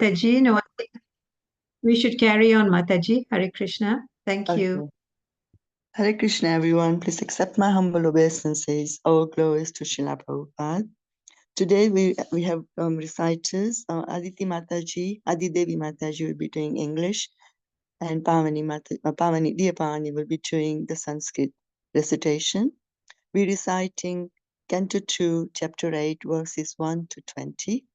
Mataji. No, I think we should carry on, Mataji. Hare Krishna. Thank you. Okay. Hare Krishna, everyone. Please accept my humble obeisances. All glories to Srila Prabhupada. Today we have reciters. Aditi Mataji, Adidevi Mataji will be doing English, and dear Pavani will be doing the Sanskrit recitation. We're reciting Canto 2, Chapter 8, verses 1 to 20.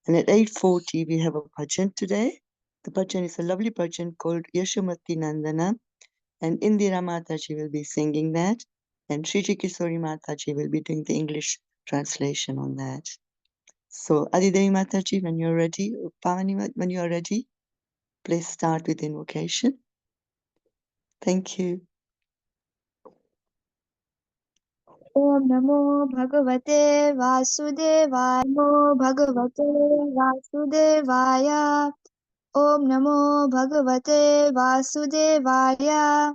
And at 8:40, we have a bhajan today. The bhajan is a lovely bhajan called Yashomati Nandana, and Indira Mataji will be singing that, and Shriji Kisori Mataji will be doing the English translation on that. So, Adidevi Mataji, when you're ready, Pavani, when you are ready, please start with invocation. Thank you. Om Namo Bhagavate Vasudevaya. Namo Bhagavate Vasudevaya. Om Namo Bhagavate Vasudevaya.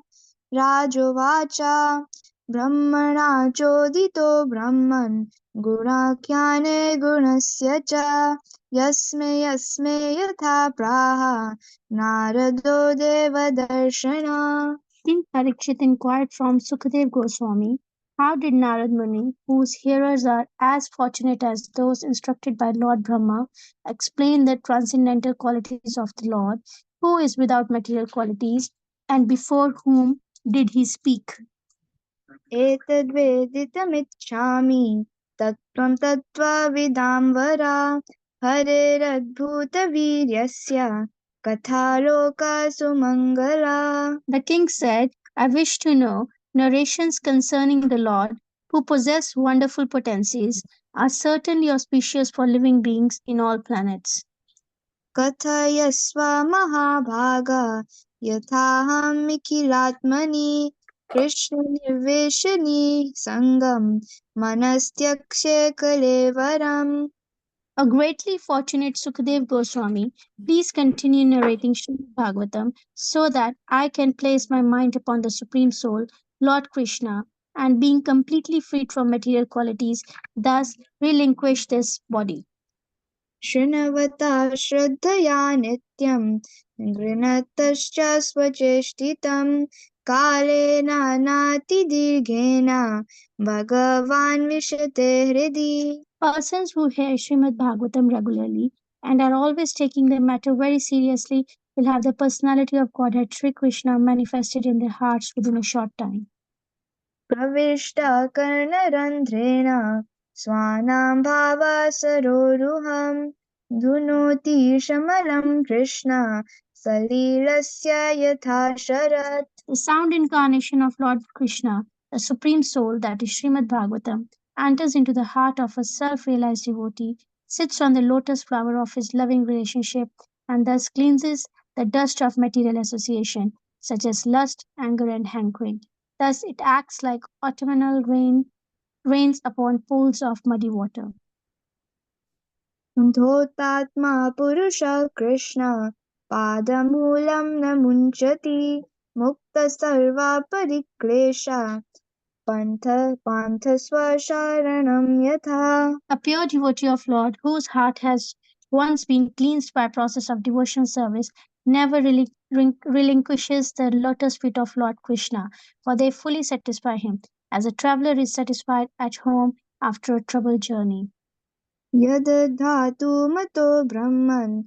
Rajovacha Brahmana Chodito Brahman Gunakyane Gunasya Cha Yasme Yasme Yatha Praha Narado Deva Darshana. King Parikshit inquired from Sukadev Goswami, how did Narad Muni, whose hearers are as fortunate as those instructed by Lord Brahma, explain the transcendental qualities of the Lord, who is without material qualities, and before whom did he speak? एतद्वेदितमिच्छामि तत्त्वं तत्त्वविदाम्बरा हरेरद्भुतवीर्यस्य कथालोकसुमङ्गला. The king said, I wish to know narrations concerning the Lord, who possess wonderful potencies, are certainly auspicious for living beings in all planets. कथयस्व महाभागा यथाहमिखिलात्मनि कृष्णनिर्वेशनि सङ्गं मनस्त्यक्ष्ये कलेवरम्. A greatly fortunate Sukadev Goswami, please continue narrating Srimad Bhagavatam so that I can place my mind upon the Supreme Soul, Lord Krishna, and being completely freed from material qualities, thus relinquish this body. शृण्वता श्रद्धया नित्यं गृणतश्च स्वचेष्टितं कालेन नातिदीर्घेन भगवान् विशते हृदि. Persons who hear Srimad Bhagavatam regularly and are always taking the matter very seriously will have the personality of Godhead Sri Krishna manifested in their hearts within a short time. प्रविष्ट कर्णरन्ध्रेण स्वानां भावसरोरुहं धुनोति शमलं कृष्ण सलीलस्य यथा Sharat. The sound incarnation of Lord Krishna, the Supreme Soul, that is Srimad Bhagavatam, enters into the heart of a self-realized devotee, sits on the lotus flower of his loving relationship, and thus cleanses the dust of material association, such as lust, anger, and hankering. Thus it acts like autumnal rains upon pools of muddy water. धोतात्मा पुरुषः कृष्ण पादमूलं न मुञ्चति मुक्तसर्वपरिक्लेशः पान्थस्वशरणं यथा. A pure devotee of Lord, whose heart has once been cleansed by process of devotional service, never relinquishes the lotus feet of Lord Krishna, for they fully satisfy him, as a traveler is satisfied at home after a troubled journey. यद् धातुमतो ब्रह्मन्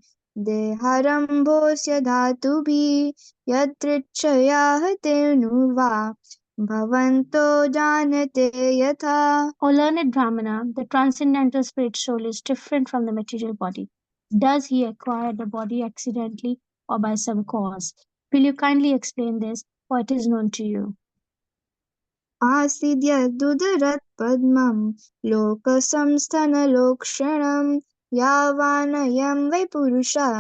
देहारम्भोऽस्य धातुभिः यदृच्छया हतेर्नुवा भवन्तो जानते यथा. O learned Brahmana, the transcendental spirit soul is different from the material body. Does he acquire the body accidentally or by some cause? Will you kindly explain this, for it is known to you? आसीद्यदुदरत्पद्मं लोकसंस्थनलोक्षणं यावानयं वै पुरुषः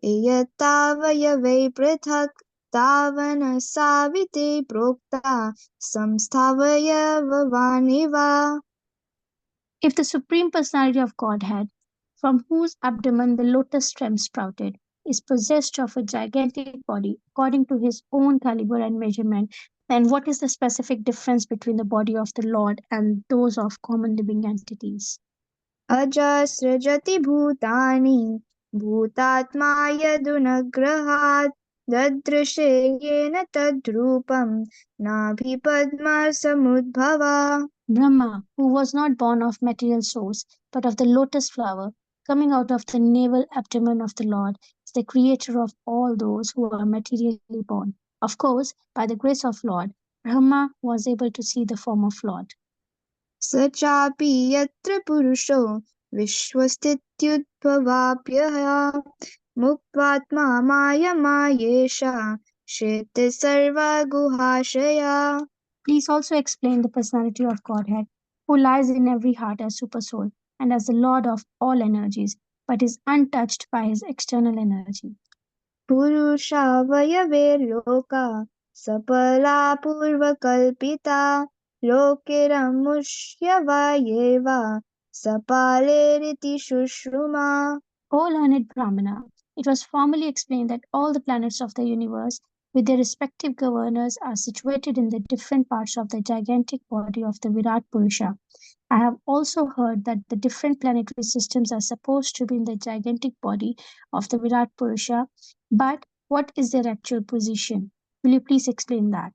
एयत्तावयवै पृथक् तावन साविते प्रोक्ता संस्थावयववानिव. If the Supreme Personality of Godhead, from whose abdomen the lotus stem sprouted, is possessed of a gigantic body according to his own caliber and measurement, then what is the specific difference between the body of the Lord and those of common living entities? अजस्रजति भूतानि भूतात्मा यदुनग्रहात् ददृशे येन तद्रूपं नाभिपद्मसमुद्भवा. Brahma, who was not born of material source, but of the lotus flower, coming out of the navel abdomen of the Lord, is the creator of all those who are materially born. Of course, by the grace of Lord, Brahma was able to see the form of Lord. स चापि यत्र पुरुषो विश्वस्थित्युद्भवाप्यः मुक्त्वात्मा मायमायेषा शेते सर्वगुहाशया. Please also explain the personality of Godhead, who lies in every heart as Supersoul and as the Lord of all energies, but is untouched by his external energy. पुरुषावयवेर्लोका सपला पूर्वकल्पिता लोकेरमुष्यवयेव सपालेरिति शुश्रुमा. O learned Brahmana, it was formally explained that all the planets of the universe, with their respective governors, are situated in the different parts of the gigantic body of the Virat Purusha. I have also heard that the different planetary systems are supposed to be in the gigantic body of the Virat Purusha, but what is their actual position? Will you please explain that?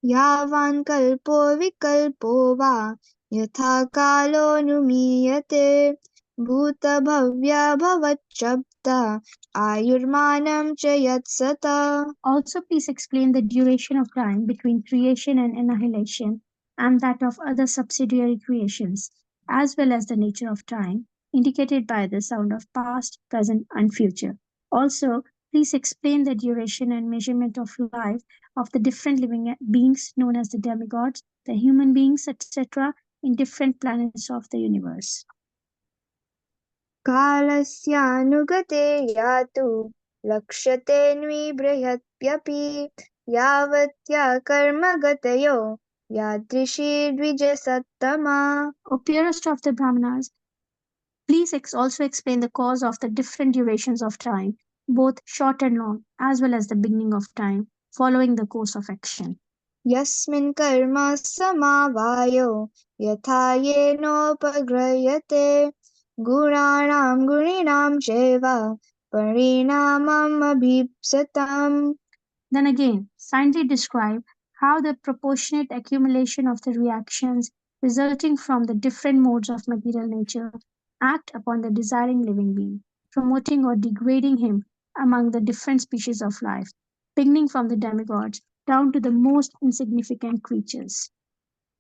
यावान् कल्पो विकल्पो वा यथा कालोऽनुमीयते भूतभव्या भवच्छब्दा आयुर्मानं च यत्सता. Also, please explain the duration of time between creation and annihilation and that of other subsidiary creations, as well as the nature of time, indicated by the sound of past, present, and future. Also, please explain the duration and measurement of life of the different living beings known as the demigods, the human beings, etc., in different planets of the universe. कालस्यानुगते यातु लक्ष्यते यावत्या कर्मगतयो यादृशी द्विजसत्तमा. O purest of the Brahmanas, please also explain the cause of the different durations of time, both short and long, as well as the beginning of time, following the course of action. यस्मिन् कर्म समावायो यथा येनोपगृह्यते गुणाणां गुणिनां चैव परिणाममभीप्सताम्. Then again, kindly describe how the proportionate accumulation of the reactions resulting from the different modes of material nature act upon the desiring living being, promoting or degrading him among the different species of life, beginning from the demigods down to the most insignificant creatures.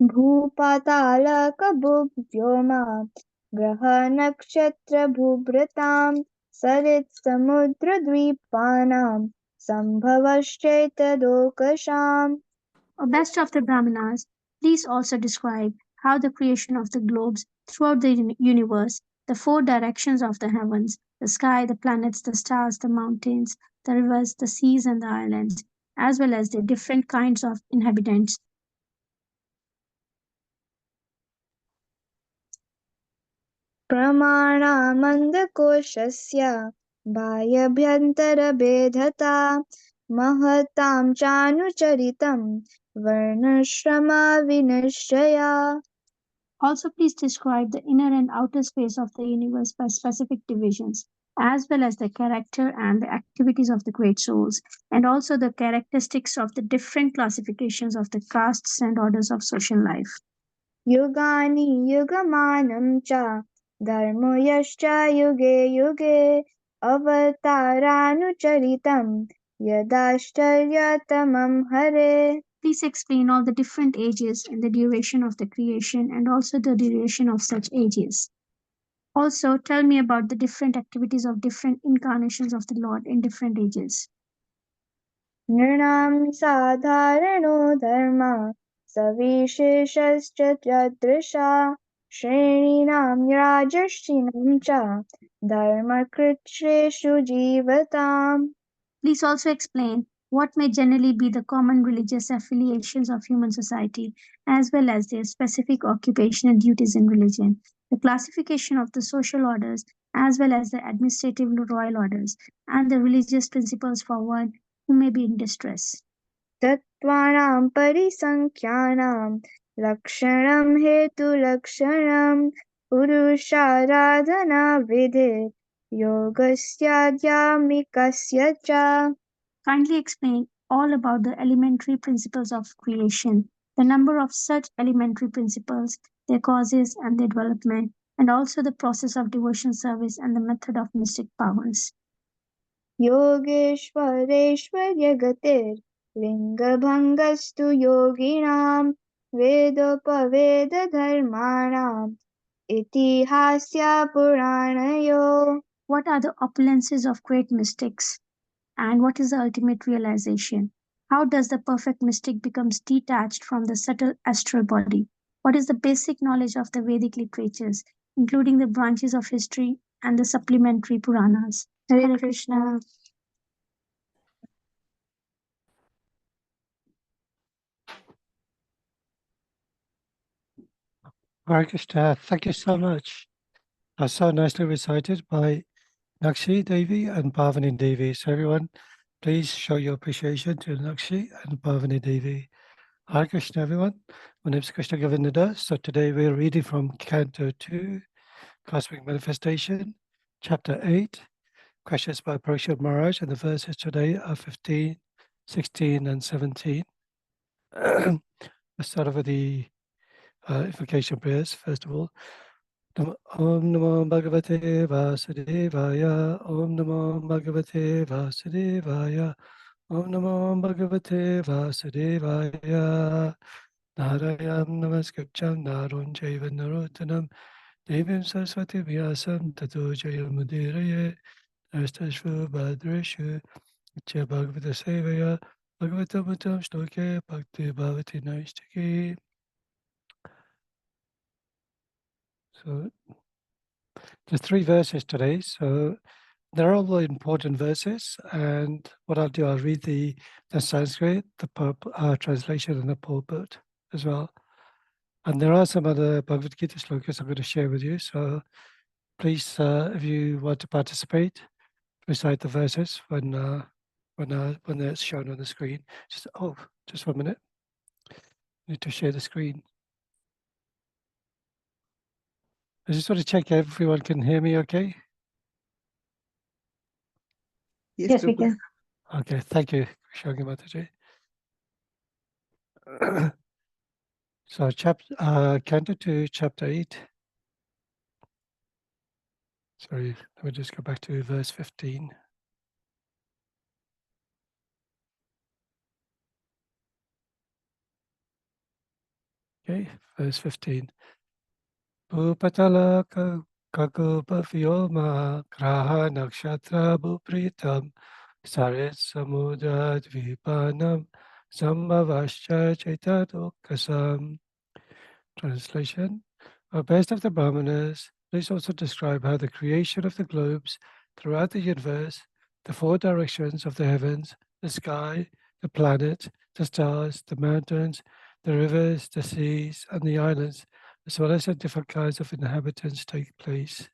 भूपातालकभुव्योमा ग्रहनक्षत्रभूभृतां सरित्समुद्रद्वीपानां सम्भवश्चैतदोकशाम्. O best of the Brahmanas, please also describe how the creation of the globes throughout the universe, the four directions of the heavens, the sky, the planets, the stars, the mountains, the rivers, the seas, and the islands, as well as the different kinds of inhabitants. प्रमाणामन्दकोशस्य बाह्यभ्यन्तरभेदता महतां चानुचरितं वर्णश्रमाविनिश्चया. Also, please describe the inner and outer space of the universe by specific divisions, as well as the character and the activities of the great souls, and also the characteristics of the different classifications of the castes and orders of social life. युगानि युगमानं च धर्मो यश्च युगे युगे अवतारानुचरितं यदाश्चर्यतमं हरे. Please explain all the different ages and the duration of the creation and also the duration of such ages. Also, tell me about the different activities of different incarnations of the Lord in different ages. नृणां साधारणो धर्म सविशेषश्च दृशा श्रेणीनां राजर्षीणां च धर्मकृच्छ्रेषु जीवताम्. Please also explain what may generally be the common religious affiliations of human society, as well as their specific occupational duties in religion, the classification of the social orders, as well as the administrative royal orders, and the religious principles for one who may be in distress. तत्त्वानां परिसङ्ख्यानां लक्षणं हेतुलक्षणं पुरुषाराधना विधे योगस्याध्यात्मिकस्य च. Kindly explain all about the elementary principles of creation, the number of such elementary principles, their causes and their development, and also the process of devotion service and the method of mystic powers. योगेश्वरेश्वर्यगतिर्लिङ्गभङ्गस्तु योगिनां वेदोपवेदधर्माणाम् इतिहास्य पुराणयो. What are the opulences of great mystics? And what is the ultimate realization? How does the perfect mystic becomes detached from the subtle astral body? What is the basic knowledge of the Vedic literatures, including the branches of history and the supplementary Puranas? Hare Krishna. Hare Krishna, thank you so much. So nicely recited by Nakshi Devi and Bhavani Devi. So everyone, please show your appreciation to Nakshi and Bhavani Devi. Hare Krishna, everyone. My name is Krishna Govinda. So today we're reading from Canto 2, Cosmic Manifestation, Chapter 8, questions by Parikshit Maharaj, and the verses today are 15, 16, and 17. Let's start off with the invocation prayers, first of all. Om Namo Bhagavate Vasudevaya. Om Namo Bhagavate Vasudevaya. Om Namo Bhagavate Vasudevaya. Narayam Namaskrityam Narun Jaiva Narottanam Devim Saraswati Vyasam Tato Jayamudiraye Nastashvu Bhadreshu Nitya Bhagavata Sevaya Bhagavata Mutam Shloke Bhakti Bhavati Naistaki. So there's 3 verses today, so they're all important verses, and what I'll do, I'll read the Sanskrit, the translation, and the purport as well. And there are some other Bhagavad Gita slokas I'm going to share with you, so please, if you want to participate, recite the verses when they're shown on the screen. Just 1 minute. I need to share the screen. I just want to check everyone can hear me okay? Yes, we can. Okay, thank you, Shoghi Mataji. So, Canto 2, Chapter 8. Sorry, let me just go back to verse 15. Okay, verse 15. Bhupatala kakupa vyoma graha nakshatra bhupritam sarit samudra dvipanam sambhavascha chaitadokasam. Translation. O best of the Brahmanas, please also describe how the creation of the globes throughout the universe, the 4 directions of the heavens, the sky, the planet, the stars, the mountains, the rivers, the seas, and the islands, as well as the different kinds of inhabitants takes place.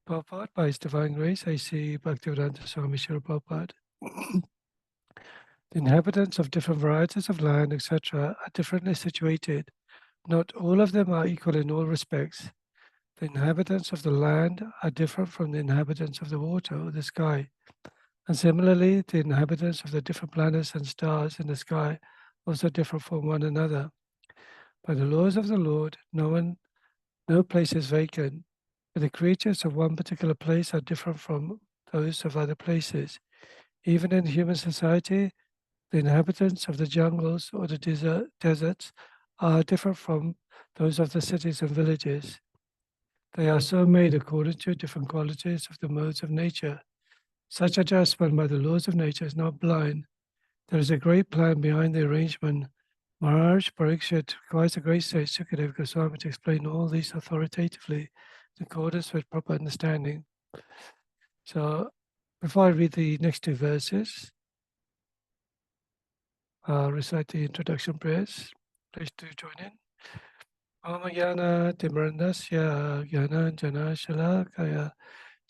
Prabhupada, by His Divine Grace, A.C. Bhaktivedanta Swami Srila Prabhupada. The inhabitants of different varieties of land, etc., are differently situated. Not all of them are equal in all respects. The inhabitants of the land are different from the inhabitants of the water or the sky. And similarly, the inhabitants of the different planets and stars in the sky also differ from one another. By the laws of the Lord, no place is vacant, but the creatures of one particular place are different from those of other places. Even in human society, the inhabitants of the jungles or the deserts are different from those of the cities and villages. They are so made according to different qualities of the modes of nature. Such adjustment by the laws of nature is not blind. There is a great plan behind the arrangement. Maharaj Parikshit requires a great sage Sukadeva Goswami to explain all these authoritatively in accordance with proper understanding. So, before I read the next 2 verses, I'll recite the introduction prayers. Please do join in. Om Jnana Timrandasya Jnananjana Shalakaya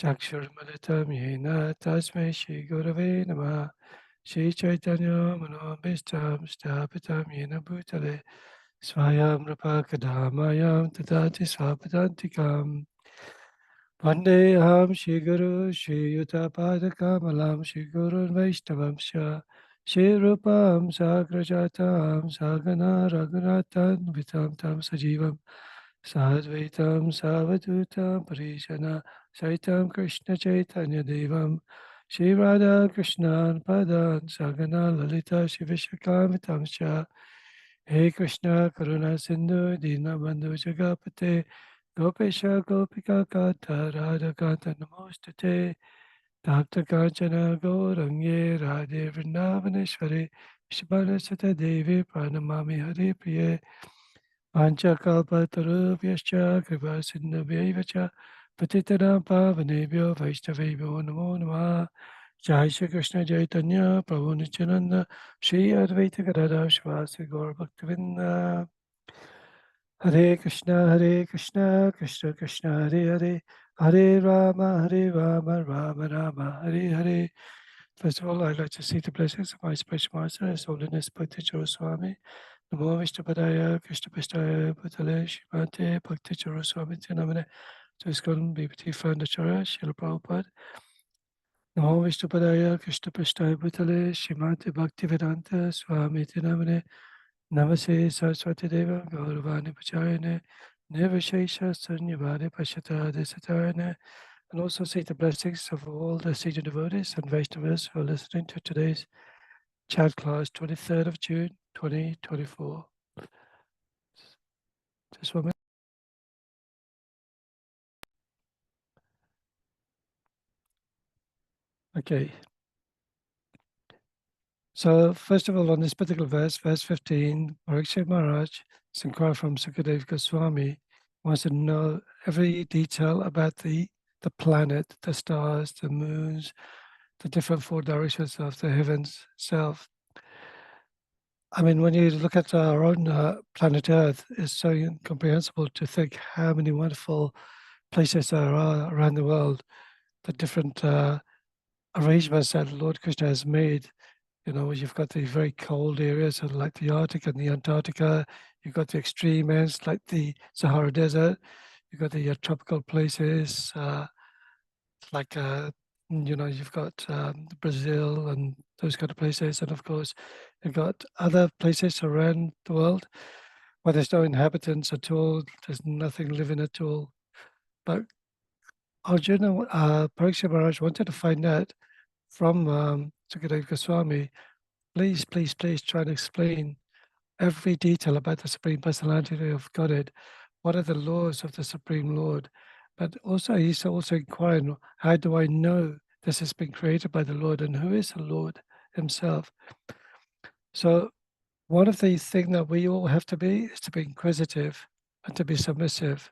Chakshurmalitam Yena Tasmai Shri Gurave Namah Shri Chaitanya Manobhishtam Stapitam Yena Bhutale Swayam Rupa Kadamayam Tadati Swapadantikam. Vandeham Shri Guru Shri Yuta Kamalam Shri Guru Vaishnavam Shri Rupam Sagrajatam Sagana Raghunatan Vitam Tam Sajivam Sadvaitam Savadutam Parishana Saitam Krishna Chaitanya Devam Shri Radha Krishnan Padan Sagana Lalita Shivishakamitam Sha He Krishna Karuna Sindhu Dinabandhu Jagapate Gopesha Gopika Kata Radha Kata Namostate Tapta Kanchana Gaurange Radhe Vrindavaneshwari Vishvanasata Devi Pranamami Hare Priye Panchakalpatarubhyascha Kripa Sindhubhyaiva cha Patitanam Pavanebhyo Vaishnavebhyo Namo Namah Jai Shri Krishna Chaitanya Prabhu Nityananda Shri Advaita Gadadhar Shivasi Gaur Bhaktivinda Hare Krishna, Krishna Krishna, Hare Hare, Hare Rama, Rama Rama, Hare Hare. First of all, I'd like to seek the blessings of my special master, His Holiness Bhakti Swami. Namo Vishnupadaya, Krishna Pistaya, Bhutale, Shimate, Bhakti Swami, Tinamane, to His Golden BBT Founder Chara, Srila Prabhupada. Namo Vishnupadaya, Krishna Pistaya, Bhutale, Shimate, Bhakti Vedanta, Swami, Tinamane, Namaste Saraswati Deva Gauravani Pacharine Nirvishesha Sanyavadi Pashata Desatarine, and also seek the blessings of all the senior devotees and Vaishnavas who are listening to today's chat class, 23rd of June 2024. Just 1 minute. Okay. So first of all, on this particular verse 15, Parikshit Maharaj, inquiry from Sukadev Goswami, wants to know every detail about the planet, the stars, the moons, the different four directions of the heavens itself. I mean, when you look at our own planet Earth, it's so incomprehensible to think how many wonderful places there are around the world, the different arrangements that Lord Krishna has made. You know, you've got the very cold areas like the Arctic and the Antarctica. You've got the extreme ends like the Sahara Desert. You've got the tropical places like, you know, you've got Brazil and those kind of places. And of course, you've got other places around the world where there's no inhabitants at all. There's nothing living at all. But Arjuna, Parikshit Maharaj wanted to find out from Sukadeva Goswami, please try to explain every detail about the Supreme Personality of Godhead. What are the laws of the Supreme Lord? But also, he's also inquiring, how do I know this has been created by the Lord, and who is the Lord himself? So one of the things that we all have to be is to be inquisitive and to be submissive.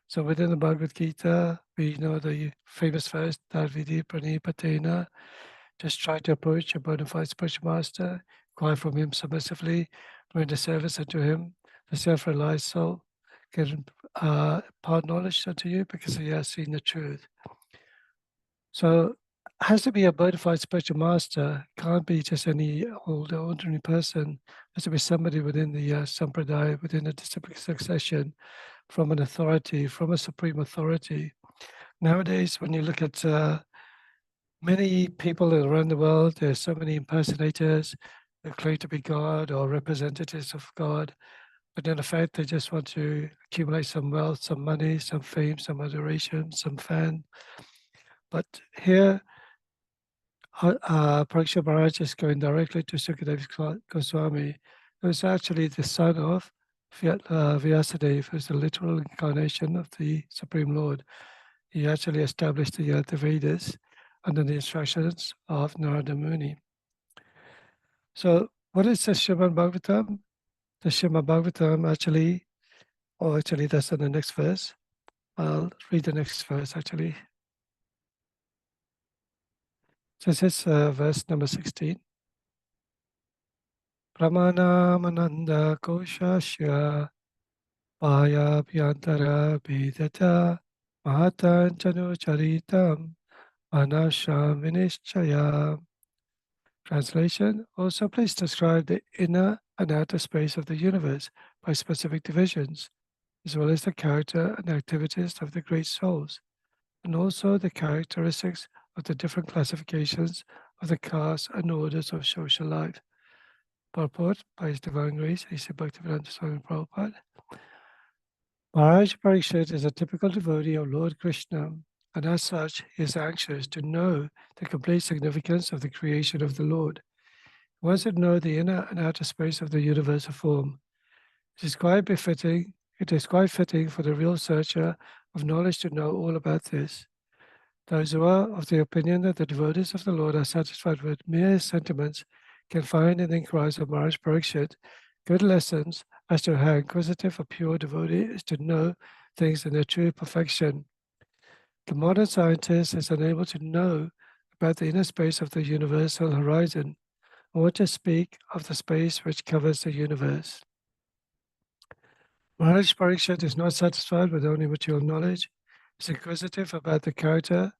So within the Bhagavad Gita, we know the famous verse, Darvidi Pranipatena, just try to approach a bona fide spiritual master, inquire from him submissively, render service unto him. The self-realized soul can impart knowledge unto you because he has seen the truth. So it has to be a bona fide spiritual master. Can't be just any old ordinary person. It has to be somebody within the sampradaya, within the disciplic succession, from an authority, from a supreme authority. Nowadays, when you look at many people around the world, there's so many impersonators who claim to be God or representatives of God, but in effect, they just want to accumulate some wealth, some money, some fame, some adoration, some fan. But here, Parikshit Maharaj is going directly to Sukadeva Goswami, who is actually the son of Vyasadeva, who is the literal incarnation of the Supreme Lord. He actually established the Vedas under the instructions of Narada Muni. So what is the Srimad Bhagavatam? The Srimad Bhagavatam actually that's in the next verse. I'll read the next verse actually. So this is verse number 16. Pramanamananda koshasya paya bhyantara bhidata mahatan chanu charitam manasham vinishchaya. Translation, also please describe the inner and outer space of the universe by specific divisions, as well as the character and activities of the great souls. and also the characteristics of the different classifications of the castes and orders of social life. Purport by His Divine Grace, A.C. Bhaktivedanta Swami Prabhupada. Maharaj Parikshit is a typical devotee of Lord Krishna, and as such, he is anxious to know the complete significance of the creation of the Lord. He wants to know the inner and outer space of the universal form. It is quite fitting for the real searcher of knowledge to know all about this. Those who are of the opinion that the devotees of the Lord are satisfied with mere sentiments can find in the inquiries of Maharaj Parikshit good lessons as to how inquisitive a pure devotee is to know things in their true perfection. The modern scientist is unable to know about the inner space of the universal horizon, or to speak of the space which covers the universe. Maharaj Parikshit is not satisfied with only material knowledge. He is inquisitive about the character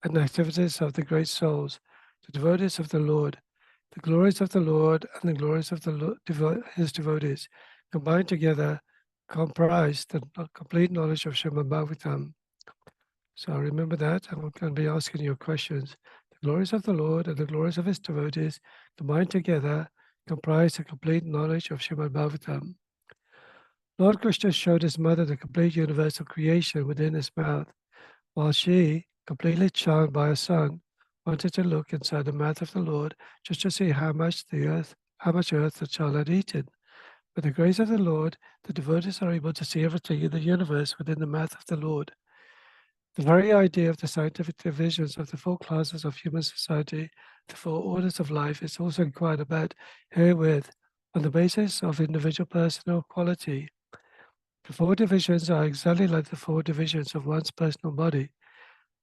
and activities of the great souls, the devotees of the Lord. The glories of the Lord and the glories of his devotees combined together comprise the complete knowledge of Srimad Bhagavatam. So remember that, and we're going to be asking you questions. The glories of the Lord and the glories of his devotees combined together comprise the complete knowledge of Srimad Bhagavatam. Lord Krishna showed his mother the complete universal creation within his mouth, while she, completely charmed by her son, wanted to look inside the mouth of the Lord just to see how much earth the child had eaten. With the grace of the Lord, the devotees are able to see everything in the universe within the mouth of the Lord. The very idea of the scientific divisions of the four classes of human society, the four orders of life, is also inquired about herewith on the basis of individual personal quality. The four divisions are exactly like the four divisions of one's personal body.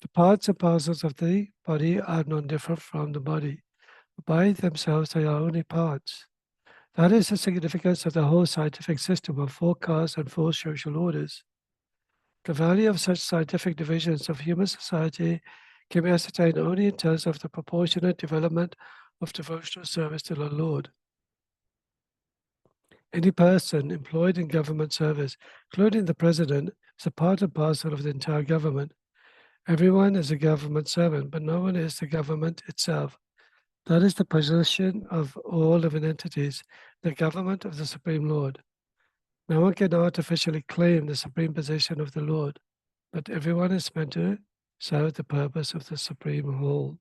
The parts and parcels of the body are non-different from the body. By themselves, they are only parts. That is the significance of the whole scientific system of four castes and four social orders. The value of such scientific divisions of human society can be ascertained only in terms of the proportionate development of devotional service to the Lord. Any person employed in government service, including the president, is a part and parcel of the entire government. Everyone is a government servant, but no one is the government itself. That is the position of all living entities, the government of the Supreme Lord. No one can artificially claim the supreme position of the Lord, but everyone is meant to serve the purpose of the Supreme Whole.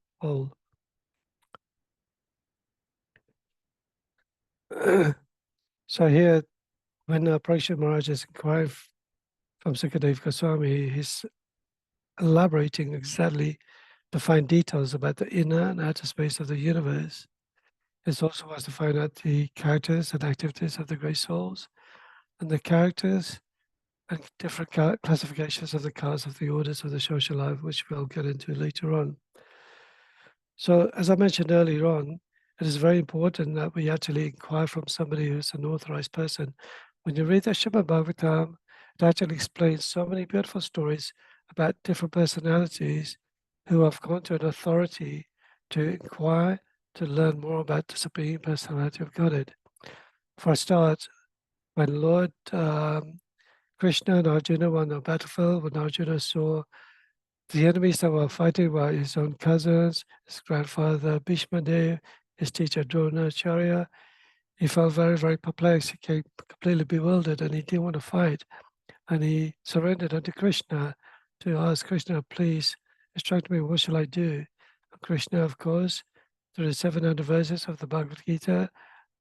So here, when Parikshit Maharaj is inquiring from Sukadev Goswami, he's elaborating exactly the fine details about the inner and outer space of the universe. It also wants to find out the characters and activities of the great souls, and the characters and different classifications of the castes of the orders of the social life, which we'll get into later on. So, as I mentioned earlier on, it is very important that we actually inquire from somebody who's an authorized person. When you read the Srimad Bhagavatam, it actually explains so many beautiful stories about different personalities who have gone to an authority to inquire, to learn more about the Supreme Personality of Godhead. For a start, when Lord Krishna and Arjuna were on the battlefield, when Arjuna saw the enemies that were fighting were his own cousins, his grandfather Bhishma Dev, his teacher Dronacharya. He felt very, very perplexed. He became completely bewildered and he didn't want to fight. And he surrendered unto Krishna to ask Krishna, please instruct me, what shall I do? And Krishna, of course, through the 700 verses of the Bhagavad Gita,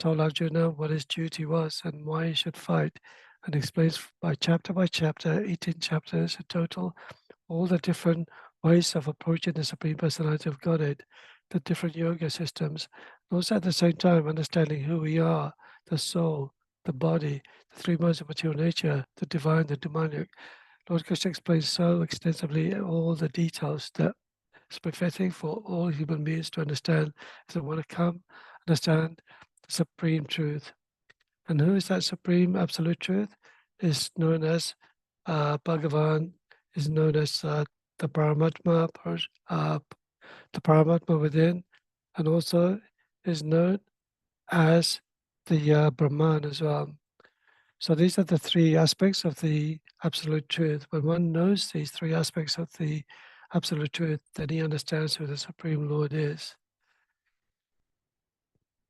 told Arjuna what his duty was and why he should fight, and explains by chapter, 18 chapters in total, all the different ways of approaching the Supreme Personality of Godhead, the different yoga systems, and also at the same time understanding who we are, the soul, the body, the three modes of material nature, the divine, the demonic. Lord Krishna explains so extensively all the details that is befitting for all human beings to understand if they want to come understand the supreme truth. And who is that supreme absolute truth? Is known as Bhagavan, is known as the Paramatma, the Paramatma within, and also is known as the Brahman as well. So these are the three aspects of the absolute truth. When one knows these three aspects of the absolute truth, then he understands who the Supreme Lord is.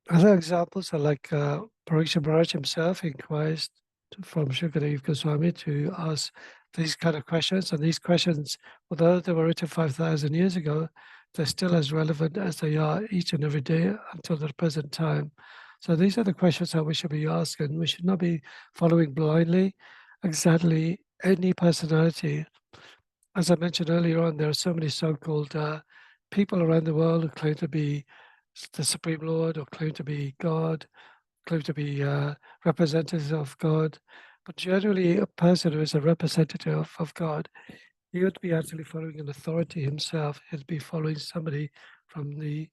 Other examples are like Parikshit Maharaj himself inquires from Shukadev Goswami to ask these kind of questions. And these questions, although they were written 5,000 years ago, they're still as relevant as they are each and every day until the present time. So these are the questions that we should be asking. We should not be following blindly exactly any personality. As I mentioned earlier on, there are so many so-called people around the world who claim to be the Supreme Lord or claim to be God, claim to be representatives of God. But generally, a person who is a representative of God, he would be actually following an authority himself. He'd be following somebody from the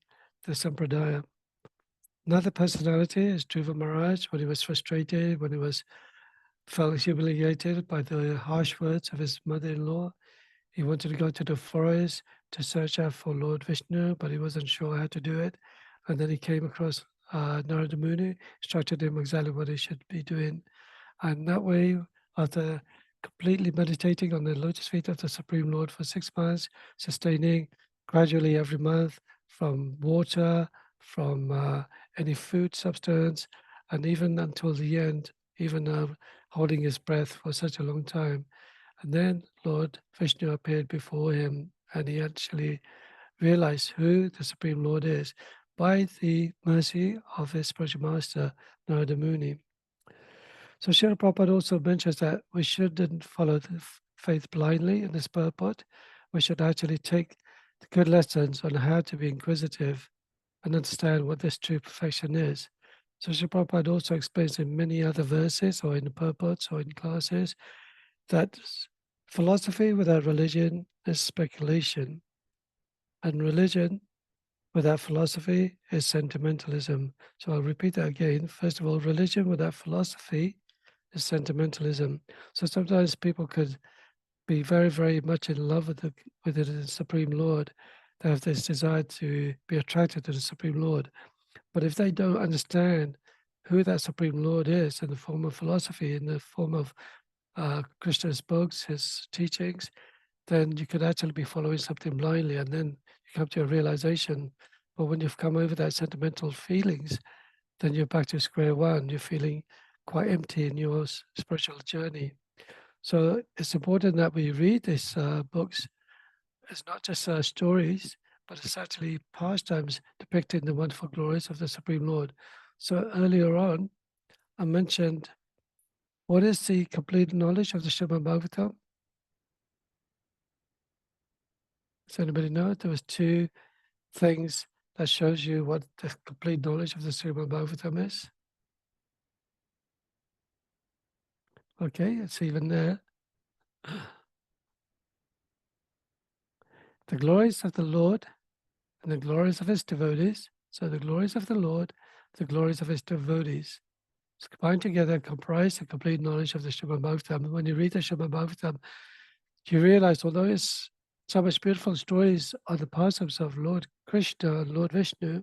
Sampradaya. Another personality is Dhruva Maharaj, when he was frustrated, when he felt humiliated by the harsh words of his mother-in-law. He wanted to go to the forest to search out for Lord Vishnu, but he wasn't sure how to do it. And then he came across Narada Muni, instructed him exactly what he should be doing. And that way, after completely meditating on the lotus feet of the Supreme Lord for 6 months, sustaining gradually every month from water, from any food substance, and even until the end, even holding his breath for such a long time. And then Lord Vishnu appeared before him, and he actually realized who the Supreme Lord is by the mercy of his spiritual master, Narada Muni. So Srila Prabhupada also mentions that we shouldn't follow the faith blindly in this purport. We should actually take the good lessons on how to be inquisitive and understand what this true perfection is. So Srila Prabhupada also explains in many other verses or in the purports or in classes that philosophy without religion is speculation, and religion without philosophy is sentimentalism. So I'll repeat that again. First of all, religion without philosophy is sentimentalism. So sometimes people could be very, very much in love with the Supreme Lord. They have this desire to be attracted to the Supreme Lord. But if they don't understand who that Supreme Lord is in the form of philosophy, in the form of Krishna's books, his teachings, then you could actually be following something blindly, and then you come to a realization. But when you've come over that sentimental feelings, then you're back to square one. You're feeling quite empty in your spiritual journey. So it's important that we read these books. It's not just stories, but it's actually pastimes depicting the wonderful glories of the Supreme Lord. So earlier on, I mentioned, what is the complete knowledge of the Srimad Bhagavatam? Does anybody know? There was 2 things that shows you what the complete knowledge of the Srimad Bhagavatam is. Okay, it's even there. The glories of the Lord and the glories of his devotees. So the glories of the Lord, the glories of his devotees. It's combined together, comprise the complete knowledge of the Srimad Bhagavatam. When you read the Srimad Bhagavatam, you realize, although it's so much beautiful stories on the pastimes of Lord Krishna and Lord Vishnu,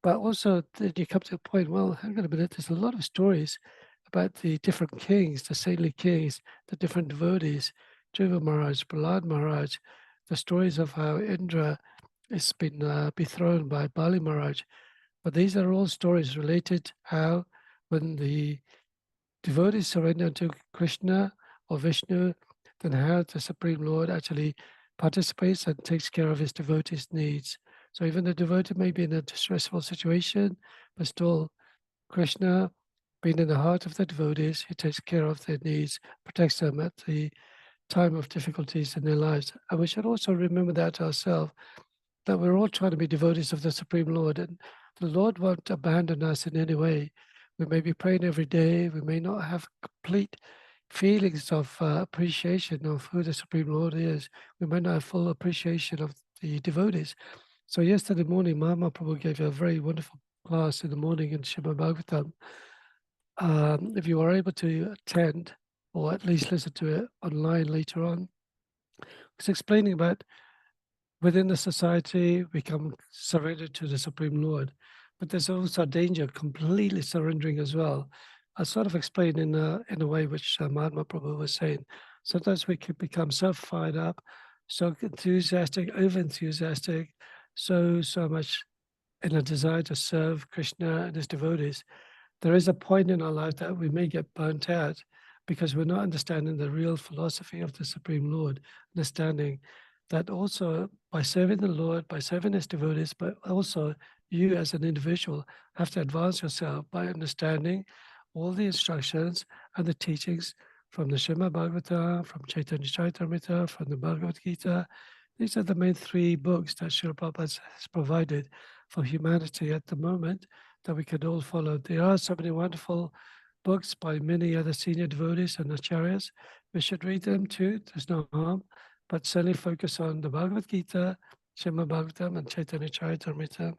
but also then you come to a point, well, hang on a minute, there's a lot of stories about the different kings, the saintly kings, the different devotees, Dhruva Maharaj, Prahlad Maharaj, the stories of how Indra has been dethroned by Bali Maharaj. But these are all stories related how when the devotees surrender to Krishna or Vishnu, then how the Supreme Lord actually participates and takes care of his devotees' needs. So even the devotee may be in a distressful situation, but still Krishna, being in the heart of the devotees, he takes care of their needs, protects them at the time of difficulties in their lives. And we should also remember that ourselves, that we're all trying to be devotees of the Supreme Lord, and the Lord won't abandon us in any way. We may be praying every day, we may not have complete feelings of appreciation of who the Supreme Lord is. We may not have full appreciation of the devotees. So yesterday morning, Mahama Prabhu gave a very wonderful class in the morning in Srimad Bhagavatam. If you are able to attend, or at least listen to it online later on, it's explaining about within the society, we come surrendered to the Supreme Lord, but there's also a danger of completely surrendering as well. I sort of explained in a way which Mahatma Prabhu was saying. Sometimes we can become so fired up, so enthusiastic, over enthusiastic, so much in a desire to serve Krishna and his devotees, there is a point in our life that we may get burnt out because we're not understanding the real philosophy of the Supreme Lord, understanding that also by serving the Lord, by serving his devotees, but also you as an individual have to advance yourself by understanding all the instructions and the teachings from the Srimad Bhagavatam, from Chaitanya Charitamrita, from the Bhagavad Gita. These are the main three books that Srila Prabhupada has provided for humanity at the moment that we can all follow. There are so many wonderful books by many other senior devotees and acharyas. We should read them too, there's no harm, but certainly focus on the Bhagavad Gita, Srimad Bhagavatam, and Chaitanya Charitamrita.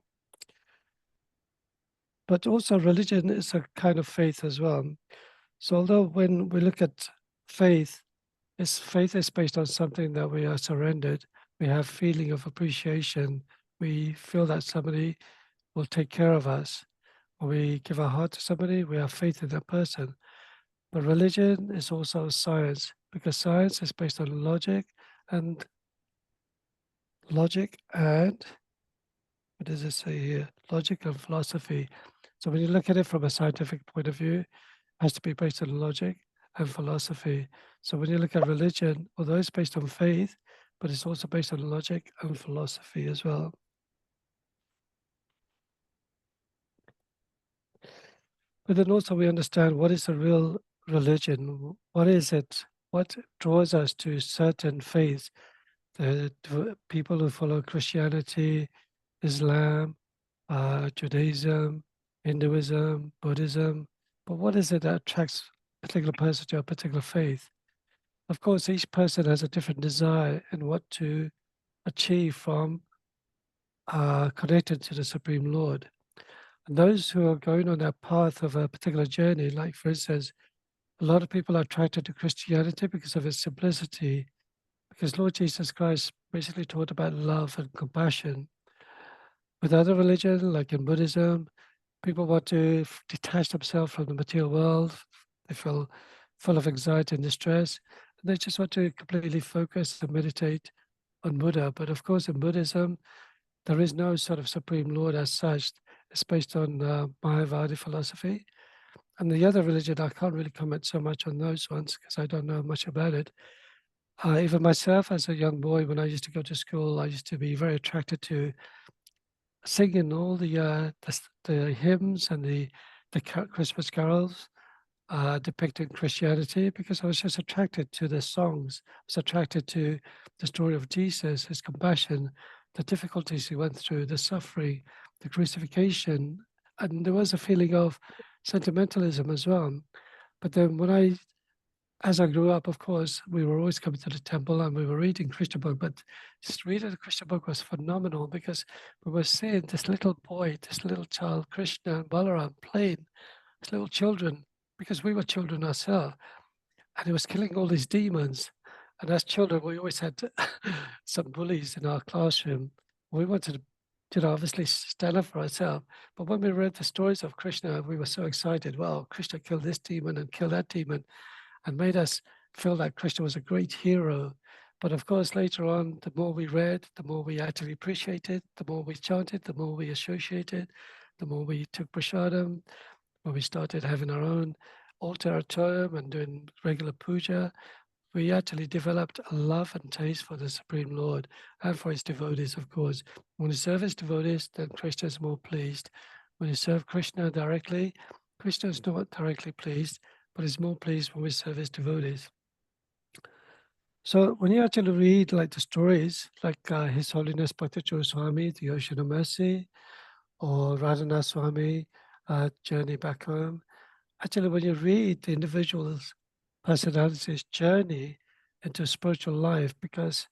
But also religion is a kind of faith as well. So although when we look at faith is based on something that we are surrendered, we have feeling of appreciation, we feel that somebody will take care of us. When we give our heart to somebody, we have faith in that person. But religion is also science, because science is based on and what does it say here? Logic and philosophy. So when you look at it from a scientific point of view, it has to be based on logic and philosophy. So when you look at religion, although it's based on faith, but it's also based on logic and philosophy as well. But then also we understand what is a real religion? What is it? What draws us to certain faiths? The people who follow Christianity, Islam, Judaism, Hinduism, Buddhism. But what is it that attracts a particular person to a particular faith? Of course, each person has a different desire in what to achieve from connected to the Supreme Lord. And those who are going on that path of a particular journey, like for instance, a lot of people are attracted to Christianity because of its simplicity, because Lord Jesus Christ basically taught about love and compassion. With other religions, like in Buddhism, people want to detach themselves from the material world. They feel full of anxiety and distress. And they just want to completely focus and meditate on Buddha. But of course, in Buddhism, there is no sort of Supreme Lord as such. It's based on Mayavadi philosophy. And the other religion, I can't really comment so much on those ones because I don't know much about it. Even myself, as a young boy, when I used to go to school, I used to be very attracted to singing all the hymns and the Christmas carols depicting Christianity because I was just attracted to the songs. I was attracted to the story of Jesus, his compassion, the difficulties he went through, the suffering, the crucifixion, and there was a feeling of sentimentalism as well. But then as I grew up, of course, we were always coming to the temple and we were reading Krishna book, but just reading the Krishna book was phenomenal because we were seeing this little boy, this little child, Krishna and Balaram playing as little children, because we were children ourselves, and he was killing all these demons. And as children, we always had some bullies in our classroom. We wanted to, obviously stand up for ourselves. But when we read the stories of Krishna, we were so excited. Wow, Krishna killed this demon and killed that demon, and made us feel that Krishna was a great hero. But of course, later on, the more we read, the more we actually appreciated, the more we chanted, the more we associated, the more we took prasadam, when we started having our own altar at home and doing regular puja, we actually developed a love and taste for the Supreme Lord and for his devotees, of course. When you serve his devotees, then Krishna is more pleased. When you serve Krishna directly, Krishna is not directly pleased, but is more pleased when we serve his devotees. So when you actually read like the stories, like His Holiness Bhaktacharya Swami, the Ocean of Mercy, or Radhanath Swami, Journey Back Home, actually when you read the individual's personality's journey into spiritual life, because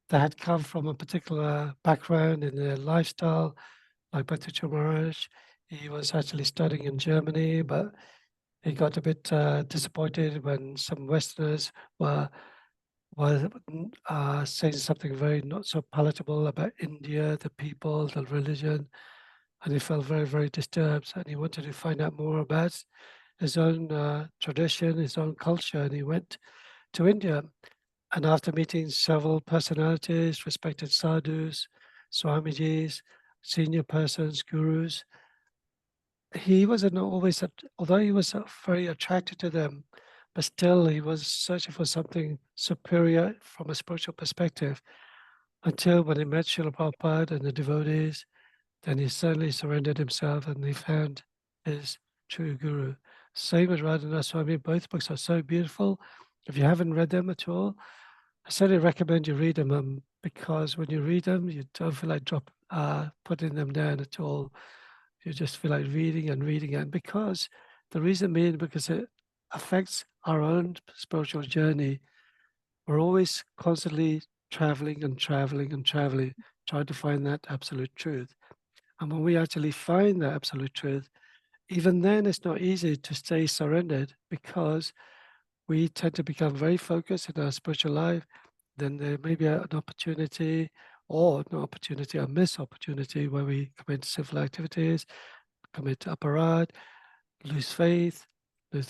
they had come from a particular background in their lifestyle, like Bhaktacharya Maharaj, he was actually studying in Germany, but he got a bit disappointed when some Westerners were saying something very not so palatable about India, the people, the religion, and he felt very, very disturbed. And he wanted to find out more about his own tradition, his own culture, and he went to India. And after meeting several personalities, respected sadhus, Swamijis, senior persons, gurus, he wasn't always, although he was very attracted to them, but still he was searching for something superior from a spiritual perspective until when he met Srila Prabhupada and the devotees, then he suddenly surrendered himself and he found his true guru. Same as Radhanath Swami, both books are so beautiful. If you haven't read them at all, I certainly recommend you read them because when you read them, you don't feel like putting them down at all. You just feel like reading and reading, and because the reason being because it affects our own spiritual journey. We're always constantly traveling and traveling and traveling, trying to find that absolute truth. And when we actually find that absolute truth, even then it's not easy to stay surrendered because we tend to become very focused in our spiritual life. Then there may be an opportunity or no opportunity, a missed opportunity where we commit sinful activities, commit aparad, lose faith in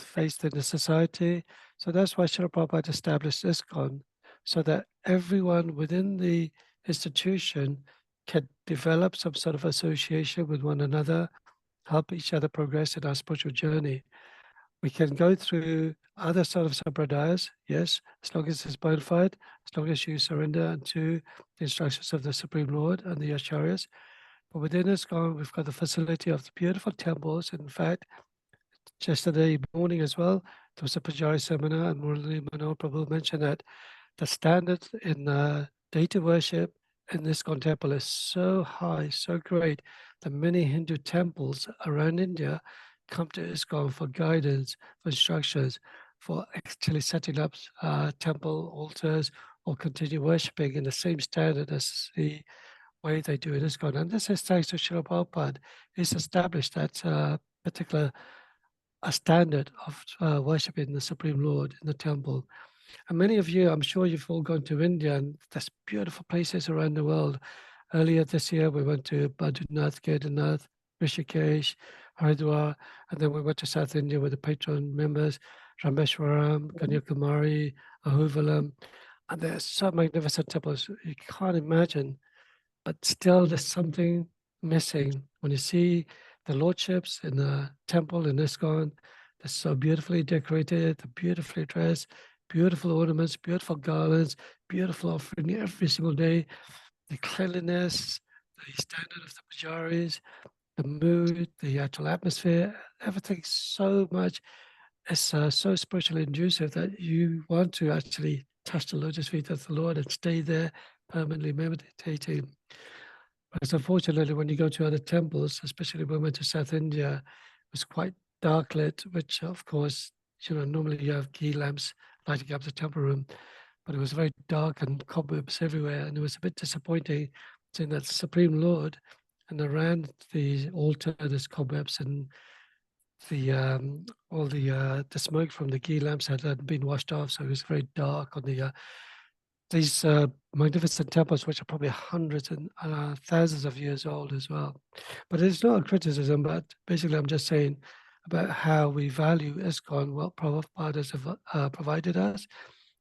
the society. So that's why Srila Prabhupada established ISKCON, so that everyone within the institution can develop some sort of association with one another, help each other progress in our spiritual journey. We can go through other sort of sampradayas, yes, as long as it's bona fide, as long as you surrender to the instructions of the Supreme Lord and the Acharyas. But within ISKCON, we've got the facility of the beautiful temples. In fact, yesterday morning as well, there was a Pujari seminar, and Murali Manohar Prabhu mentioned that the standard in data worship in this temple is so high, so great, that many Hindu temples around India come to ISKCON for guidance, for instructions, for actually setting up temple altars or continue worshipping in the same standard as the way they do in ISKCON. And this is thanks to Srila Prabhupada. He's established that particular a standard of worshiping the Supreme Lord in the temple. And many of you, I'm sure you've all gone to India, and there's beautiful places around the world. Earlier this year, we went to Badrinath, Kedarnath, Rishikesh, Haridwar, and then we went to South India with the patron members, Rameshwaram, Kanyakumari, Ahuvalam, and there's so magnificent temples you can't imagine. But still, there's something missing when you see the lordships in the temple in ISKCON. They're so beautifully decorated, they're beautifully dressed, beautiful ornaments, beautiful garlands, beautiful offering every single day. The cleanliness, the standard of the pujaris, the mood, the actual atmosphere, everything's so much. It's so spiritually inducive that you want to actually touch the lotus feet of the Lord and stay there permanently meditating. Because unfortunately, when you go to other temples, especially when we went to South India, it was quite dark lit, which of course, normally you have key lamps lighting up the temple room, but it was very dark and cobwebs everywhere. And it was a bit disappointing seeing that Supreme Lord, and around the altar, there's cobwebs and all the smoke from the key lamps had been washed off. So it was very dark on these magnificent temples, which are probably hundreds and thousands of years old as well. But it's not a criticism, but basically I'm just saying about how we value ISKCON, what Prabhupada has provided us,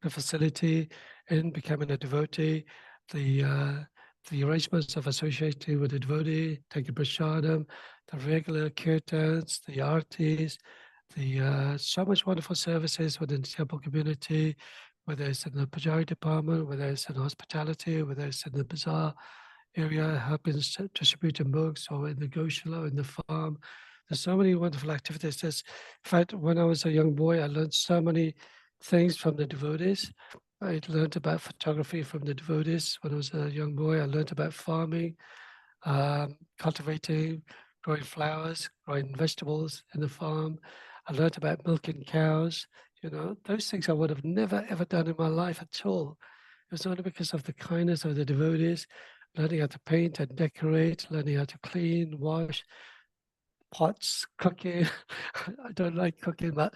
the facility in becoming a devotee, the arrangements of associating with the devotee, taking prasadam, the regular kirtans, the artis, the so much wonderful services within the temple community, whether it's in the Pujari department, whether it's in hospitality, whether it's in the bazaar area, helping distributing books, or in the Goshala, in the farm. There's so many wonderful activities. In fact, when I was a young boy, I learned so many things from the devotees. I learned about photography from the devotees. When I was a young boy, I learned about farming, cultivating, growing flowers, growing vegetables in the farm. I learned about milking cows. Those things I would have never ever done in my life at all. It was only because of the kindness of the devotees, learning how to paint and decorate, learning how to clean, wash, pots, cooking. I don't like cooking, but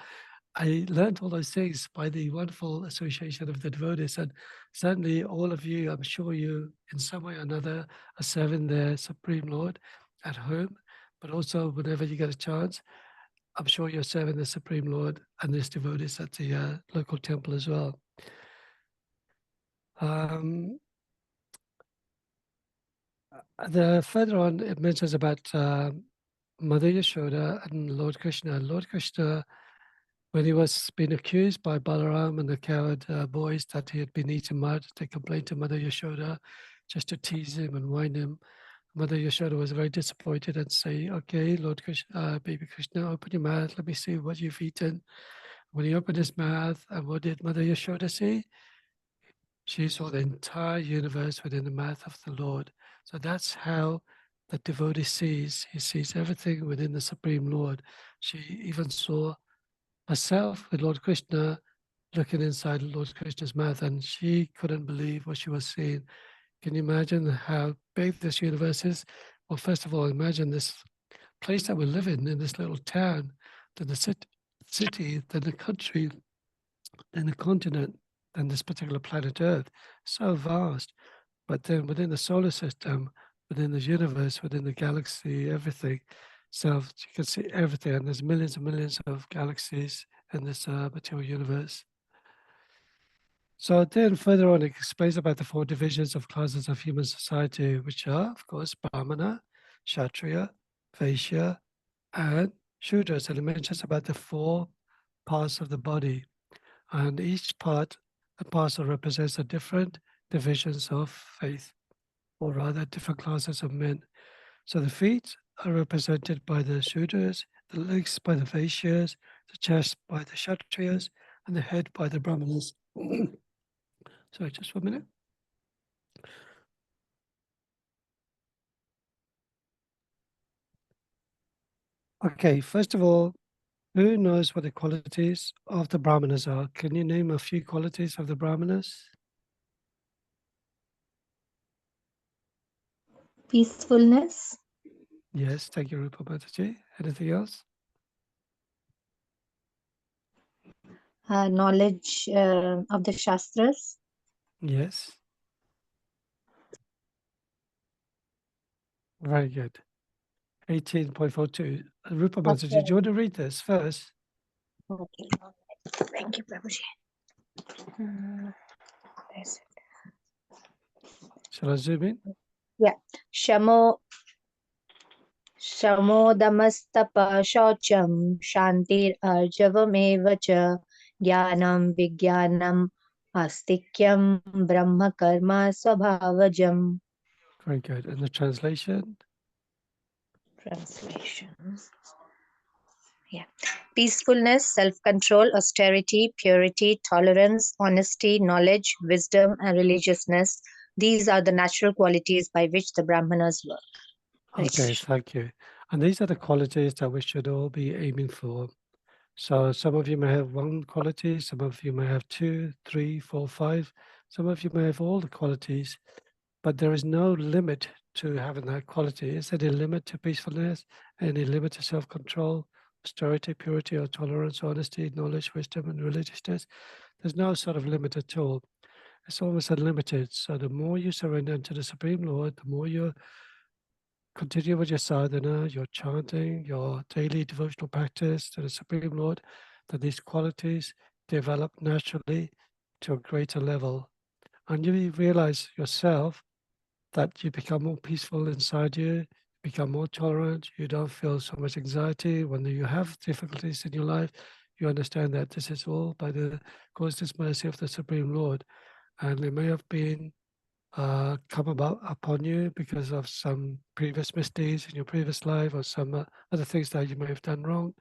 I learned all those things by the wonderful association of the devotees. And certainly all of you, I'm sure you in some way or another are serving the Supreme Lord at home, but also whenever you get a chance, I'm sure you're serving the Supreme Lord and his devotees at the local temple as well. Further on, it mentions about Mother Yashoda and Lord Krishna. Lord Krishna, when he was being accused by Balaram and the coward boys that he had been eating mud, they complained to Mother Yashoda just to tease him and whine him. Mother Yashoda was very disappointed and say, "Okay, Lord Krishna, baby Krishna, open your mouth. Let me see what you've eaten." When he opened his mouth, and what did Mother Yashoda see? She saw the entire universe within the mouth of the Lord. So that's how the devotee sees. He sees everything within the Supreme Lord. She even saw herself with Lord Krishna looking inside Lord Krishna's mouth, and she couldn't believe what she was seeing. Can you imagine how big this universe is? Well, first of all, imagine this place that we live in this little town, then the city, then the country, then the continent, then this particular planet Earth. So vast. But then within the solar system, within the universe, within the galaxy, everything. So you can see everything, and there's millions and millions of galaxies in this material universe. So then further on, it explains about the 4 divisions of classes of human society, which are, of course, Brahmana, Kshatriya, Vaishya, and Shudras. And it mentions about the 4 parts of the body. And each part and parcel represents a different divisions of faith, or rather different classes of men. So the feet are represented by the Shudras, the legs by the Vaishyas, the chest by the Kshatriyas, and the head by the Brahmanas. Sorry, just 1 minute. Okay, first of all, who knows what the qualities of the Brahmanas are? Can you name a few qualities of the Brahmanas? Peacefulness, Yes, thank you, Rupa Mataji. Anything else? knowledge of the Shastras, Yes. Very good. 18.42. Rupa Mataji, do you want to read this first? Okay. Thank you, Prabhuji. Where's it? Shall I zoom in? Yeah. Shamodamastapa shaucham shantir arjavamev cha jnanam vijnanam astikyam brahma karma swabhavajam. Very good. And the translation? Translation. Yeah. Peacefulness, self-control, austerity, purity, tolerance, honesty, knowledge, wisdom, and religiousness. These are the natural qualities by which the Brahmanas work. Okay, thank you. And these are the qualities that we should all be aiming for. So some of you may have 1 quality, some of you may have 2, 3, 4, 5. Some of you may have all the qualities, but there is no limit to having that quality. Is there any limit to peacefulness? Any limit to self-control, austerity, purity, or tolerance, honesty, knowledge, wisdom, and religiousness? There's no sort of limit at all. It's almost unlimited. So the more you surrender to the Supreme Lord, the more you continue with your sadhana, your chanting, your daily devotional practice to the Supreme Lord, that these qualities develop naturally to a greater level. And you realize yourself that you become more peaceful inside you, become more tolerant, you don't feel so much anxiety. When you have difficulties in your life, you understand that this is all by the causeless mercy of the Supreme Lord. And it may have been come about upon you because of some previous misdeeds in your previous life or some other things that you may have done wrong.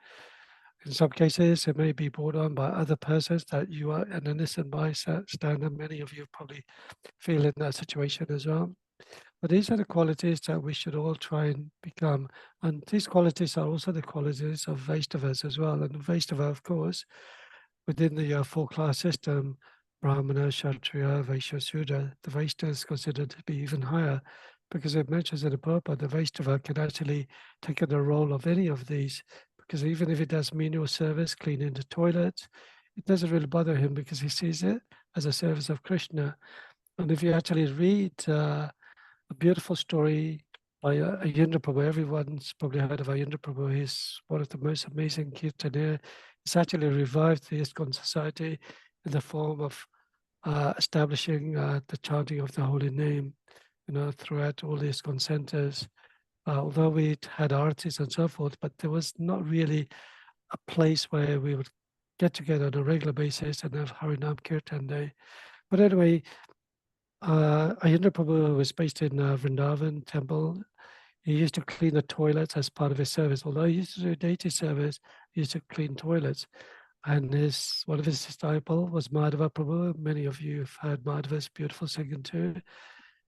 In some cases, it may be brought on by other persons that you are an innocent bystander. Many of you probably feel in that situation as well. But these are the qualities that we should all try and become. And these qualities are also the qualities of Vaishnavas as well. And Vaishnava, of course, within the 4-class system, Brahmana, Kshatriya, Vaishya, Shudra, the Vaishnava is considered to be even higher because it mentions in the Prabhupada, the Vaishnava can actually take on the role of any of these, because even if he does menial service, cleaning the toilets, it doesn't really bother him because he sees it as a service of Krishna. And if you actually read a beautiful story by Ayendra Prabhu, everyone's probably heard of Ayendra Prabhu. He's one of the most amazing kirtaniya. It's actually revived the ISKCON society in the form of establishing the chanting of the holy name, throughout all these concenters. Although we had artis and so forth, but there was not really a place where we would get together on a regular basis and have Harinam Kirtan Day. But anyway, Ayendra Prabhu was based in Vrindavan temple. He used to clean the toilets as part of his service. Although he used to do deity service, he used to clean toilets. And one of his disciples was Madhava Prabhu. Many of you have heard Madhava's beautiful singing too.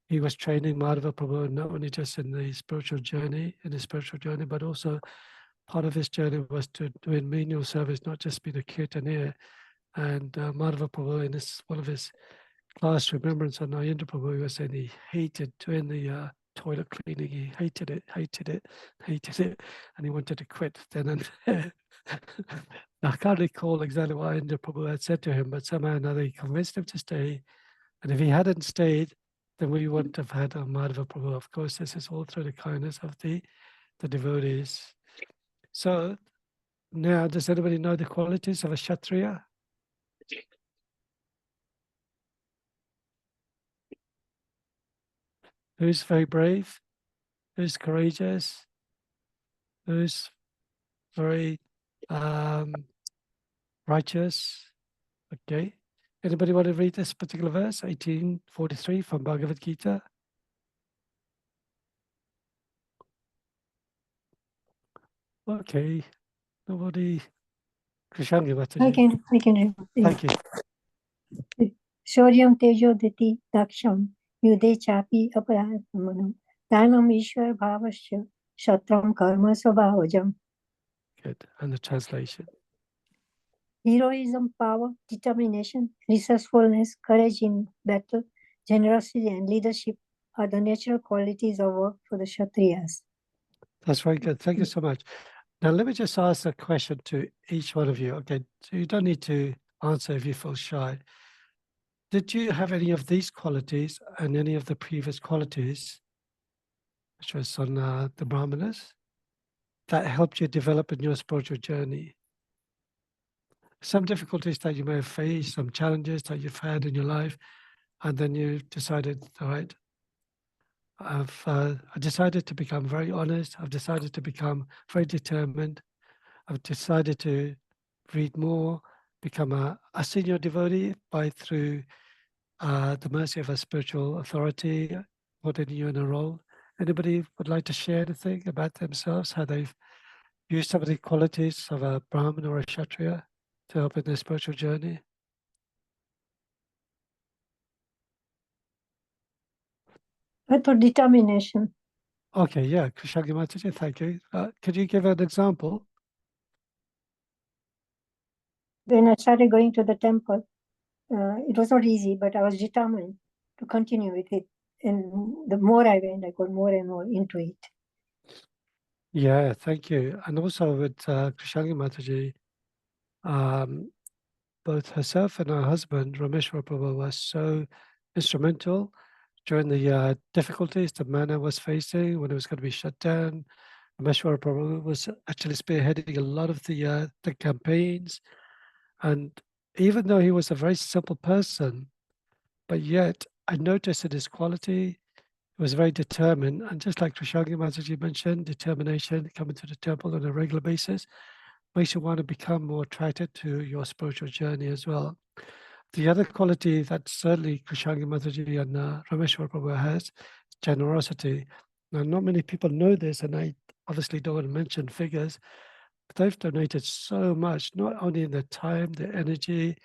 He was training Madhava Prabhu not only just in his spiritual journey, but also part of his journey was to do in menial service, not just be the kirtaneer. And Madhava Prabhu, in one of his class remembrance on Ayendra Prabhu, he was saying he hated doing the toilet cleaning. He hated it, and he wanted to quit then and there. I can't recall exactly what Ayendra Prabhu had said to him, but somehow or another he convinced him to stay. And if he hadn't stayed, then we wouldn't have had a Madhava Prabhu. Of course, this is all through the kindness of the devotees. So now, does anybody know the qualities of a Kshatriya? Who's very brave? Who's courageous? Who's very righteous? Okay. Anybody want to read this particular verse, 1843 from Bhagavad Gita? Okay. Nobody. Krishangi, what I can read. Thank you. Shoryam tejo diti daksham yude chapi aparatmanam dhanam ishwar bhavasya shatram karma svabhavajam. Good. And the translation. Heroism, power, determination, resourcefulness, courage in battle, generosity and leadership are the natural qualities of work for the Kshatriyas. That's very good. Thank you so much. Now, let me just ask a question to each one of you. Okay, so you don't need to answer if you feel shy. Did you have any of these qualities and any of the previous qualities, which was on the Brahmanas, that helped you develop in your spiritual journey? Some difficulties that you may have faced, some challenges that you've had in your life, and then you decided, all right, I decided to become very honest. I've decided to become very determined. I've decided to read more, become a senior devotee through the mercy of a spiritual authority, putting you in a role. Anybody would like to share anything about themselves, how they've used some of the qualities of a Brahmin or a Kshatriya to help in their spiritual journey? I thought determination. Okay, yeah, Krishangi Mataji, thank you. Could you give an example? When I started going to the temple, it was not easy, but I was determined to continue with it. And the more I went, I got more and more into it. Yeah, thank you. And also with Krishangi Mataji, both herself and her husband, Rameshwar Prabhu, was so instrumental during the difficulties the manor was facing when it was going to be shut down. Rameshwar Prabhu was actually spearheading a lot of the campaigns. And even though he was a very simple person, but yet I noticed in his quality, he was very determined. And just like Krishangi Mataji mentioned, determination, coming to the temple on a regular basis, makes you want to become more attracted to your spiritual journey as well. The other quality that certainly Krishangi Mataji and Rameshwar Prabhu has is generosity. Now, not many people know this, and I obviously don't want to mention figures, but they've donated so much, not only in their time, their energy,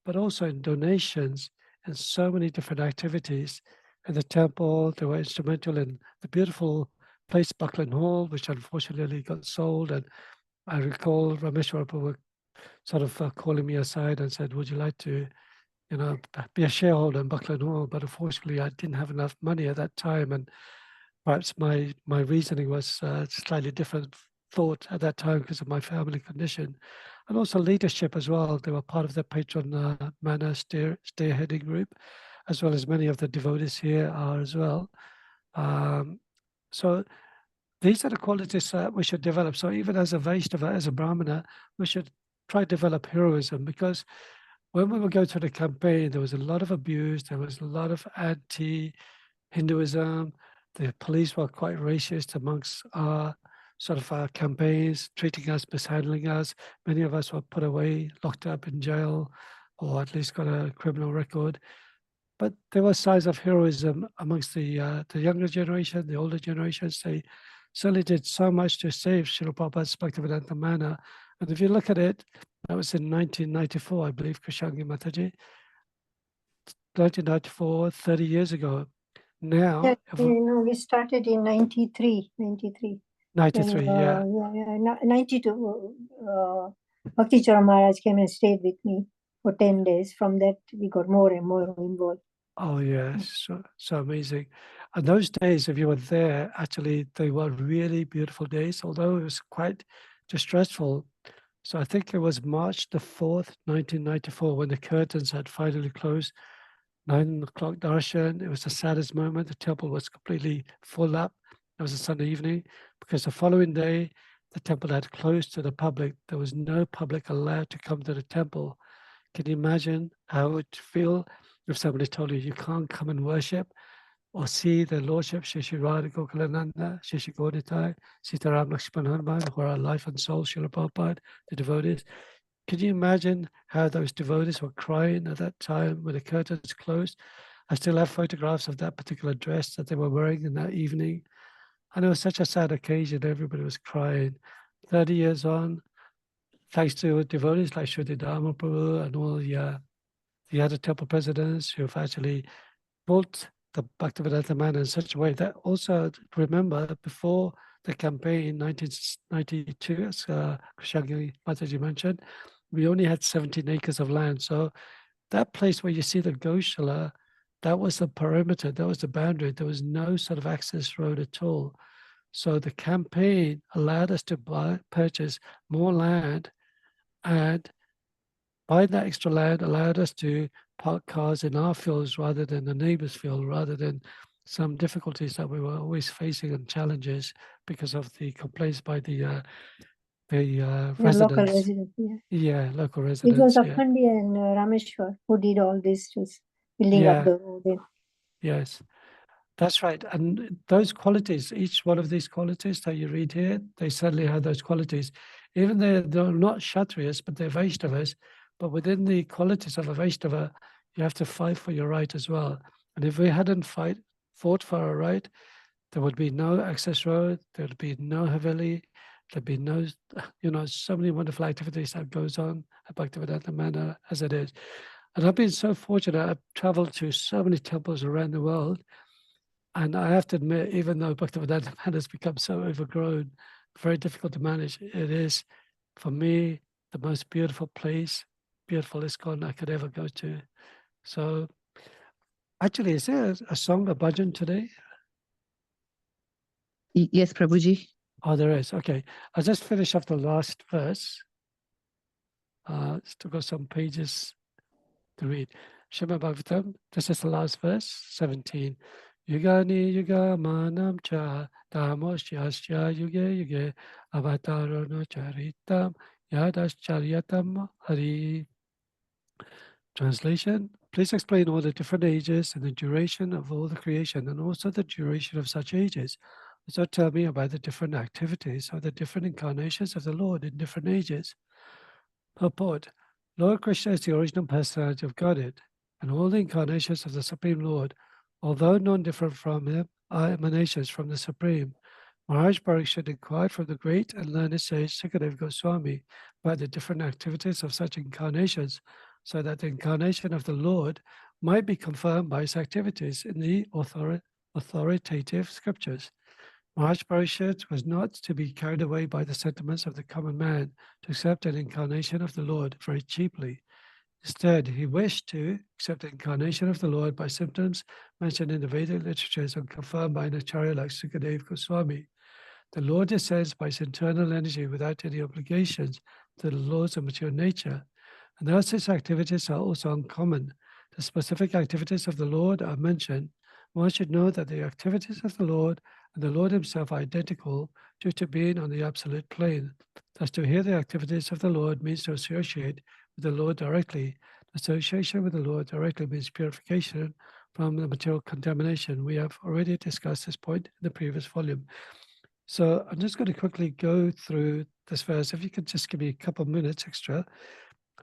but also in donations and so many different activities. In the temple, they were instrumental in the beautiful place, Buckland Hall, which unfortunately got sold. And I recall Rameshwar Prabhu sort of calling me aside and said, would you like to, be a shareholder in Buckland Hall? But unfortunately, I didn't have enough money at that time. And perhaps my reasoning was slightly different thought at that time because of my family condition. And also leadership as well. They were part of the patron manor spearheading group, as well as many of the devotees here are as well. So these are the qualities that we should develop. So even as a Vaishnava, as a Brahmana, we should try to develop heroism, because when we were going through the campaign, there was a lot of abuse. There was a lot of anti-Hinduism. The police were quite racist amongst our sort of our campaigns, treating us, mishandling us. Many of us were put away, locked up in jail, or at least got a criminal record. But there were signs of heroism amongst the younger generation, the older generations. They certainly did so much to save Srila Prabhupada's Bhaktivedanta Mana. And if you look at it, that was in 1994, I believe, Krishangi Mataji. 1994, 30 years ago. Now, Yeah, we started in 93. 93, yeah. 92, Bhakti Chara Maharaj came and stayed with me for 10 days. From that, we got more and more involved. Oh, yes, so amazing. And those days, if you were there, actually, they were really beautiful days, although it was quite distressful. So I think it was March the 4th, 1994, when the curtains had finally closed, 9 o'clock darshan. It was the saddest moment. The temple was completely full up. It was a Sunday evening, because the following day, the temple had closed to the public. There was no public allowed to come to the temple. Can you imagine how it would feel if somebody told you you can't come and worship or see the Lordship, Shri Shri Radha Gokulananda, Shri Shri Gauritai, Sitaram Lakshman Hanuman, who are our life and soul, Srila Prabhupada, the devotees. Can you imagine how those devotees were crying at that time when the curtains closed? I still have photographs of that particular dress that they were wearing in that evening. And it was such a sad occasion. Everybody was crying. 30 years on, thanks to devotees like Sri Dharma Prabhu and all the other temple presidents who have actually built the Bhaktivedanta Mana in such a way that also, remember, before the campaign in 1992, as Krishnagi Mataji mentioned, we only had 17 acres of land. So that place where you see the Goshala, that was the perimeter, that was the boundary. There was no sort of access road at all. So the campaign allowed us to purchase more land, and buying that extra land allowed us to park cars in our fields rather than the neighbor's field, rather than some difficulties that we were always facing and challenges because of the complaints by the residents. Local residents, yeah. Yeah, local It was residents. Yeah. Akhandi and Rameshwar who did all this, just building up the road. Yes, that's right. And those qualities, each one of these qualities that you read here, they certainly have those qualities. Even though they're not Kshatriyas, but they're Vaishnavas. But within the qualities of a Vaishnava, you have to fight for your right as well. And if we hadn't fought for our right, there would be no access road, there would be no Haveli, there'd be no, so many wonderful activities that goes on at Bhaktivedanta Mana as it is. And I've been so fortunate, I've traveled to so many temples around the world. And I have to admit, even though Bhaktivedanta Mana has become so overgrown, very difficult to manage, it is, for me, the most beautiful place, beautiful ISKCON I could ever go to. So, actually, is there a song, a bhajan today? Yes, Prabhuji. Oh, there is. Okay. I'll just finish off the last verse. Still got some pages to read. Srimad Bhagavatam, this is the last verse, 17. Yugani yuga manam cha dhamosyasya yuge yuge avataro no charitam yadascharyatam hari. Translation, please explain all the different ages and the duration of all the creation and also the duration of such ages. Also tell me about the different activities of the different incarnations of the Lord in different ages. Purport, Lord Krishna is the original personality of Godhead, and all the incarnations of the Supreme Lord, although non-different from him, are emanations from the Supreme. Maharaj Parikshit inquired from the great and learned sage Sukadeva Goswami about the different activities of such incarnations, so that the incarnation of the Lord might be confirmed by his activities in the authoritative scriptures. Maharaj Parikshit was not to be carried away by the sentiments of the common man to accept an incarnation of the Lord very cheaply. Instead, he wished to accept the incarnation of the Lord by symptoms mentioned in the Vedic literatures and confirmed by an acharya like Sukadeva Goswami. The Lord descends by his internal energy without any obligations to the laws of mature nature, and thus his activities are also uncommon. The specific activities of the Lord are mentioned. One should know that the activities of the Lord and the Lord himself are identical due to being on the absolute plane. Thus, to hear the activities of the Lord means to associate with the Lord directly. Association with the Lord directly means purification from the material contamination. We have already discussed this point in the previous volume. So I'm just going to quickly go through this verse. If you could just give me a couple of minutes extra.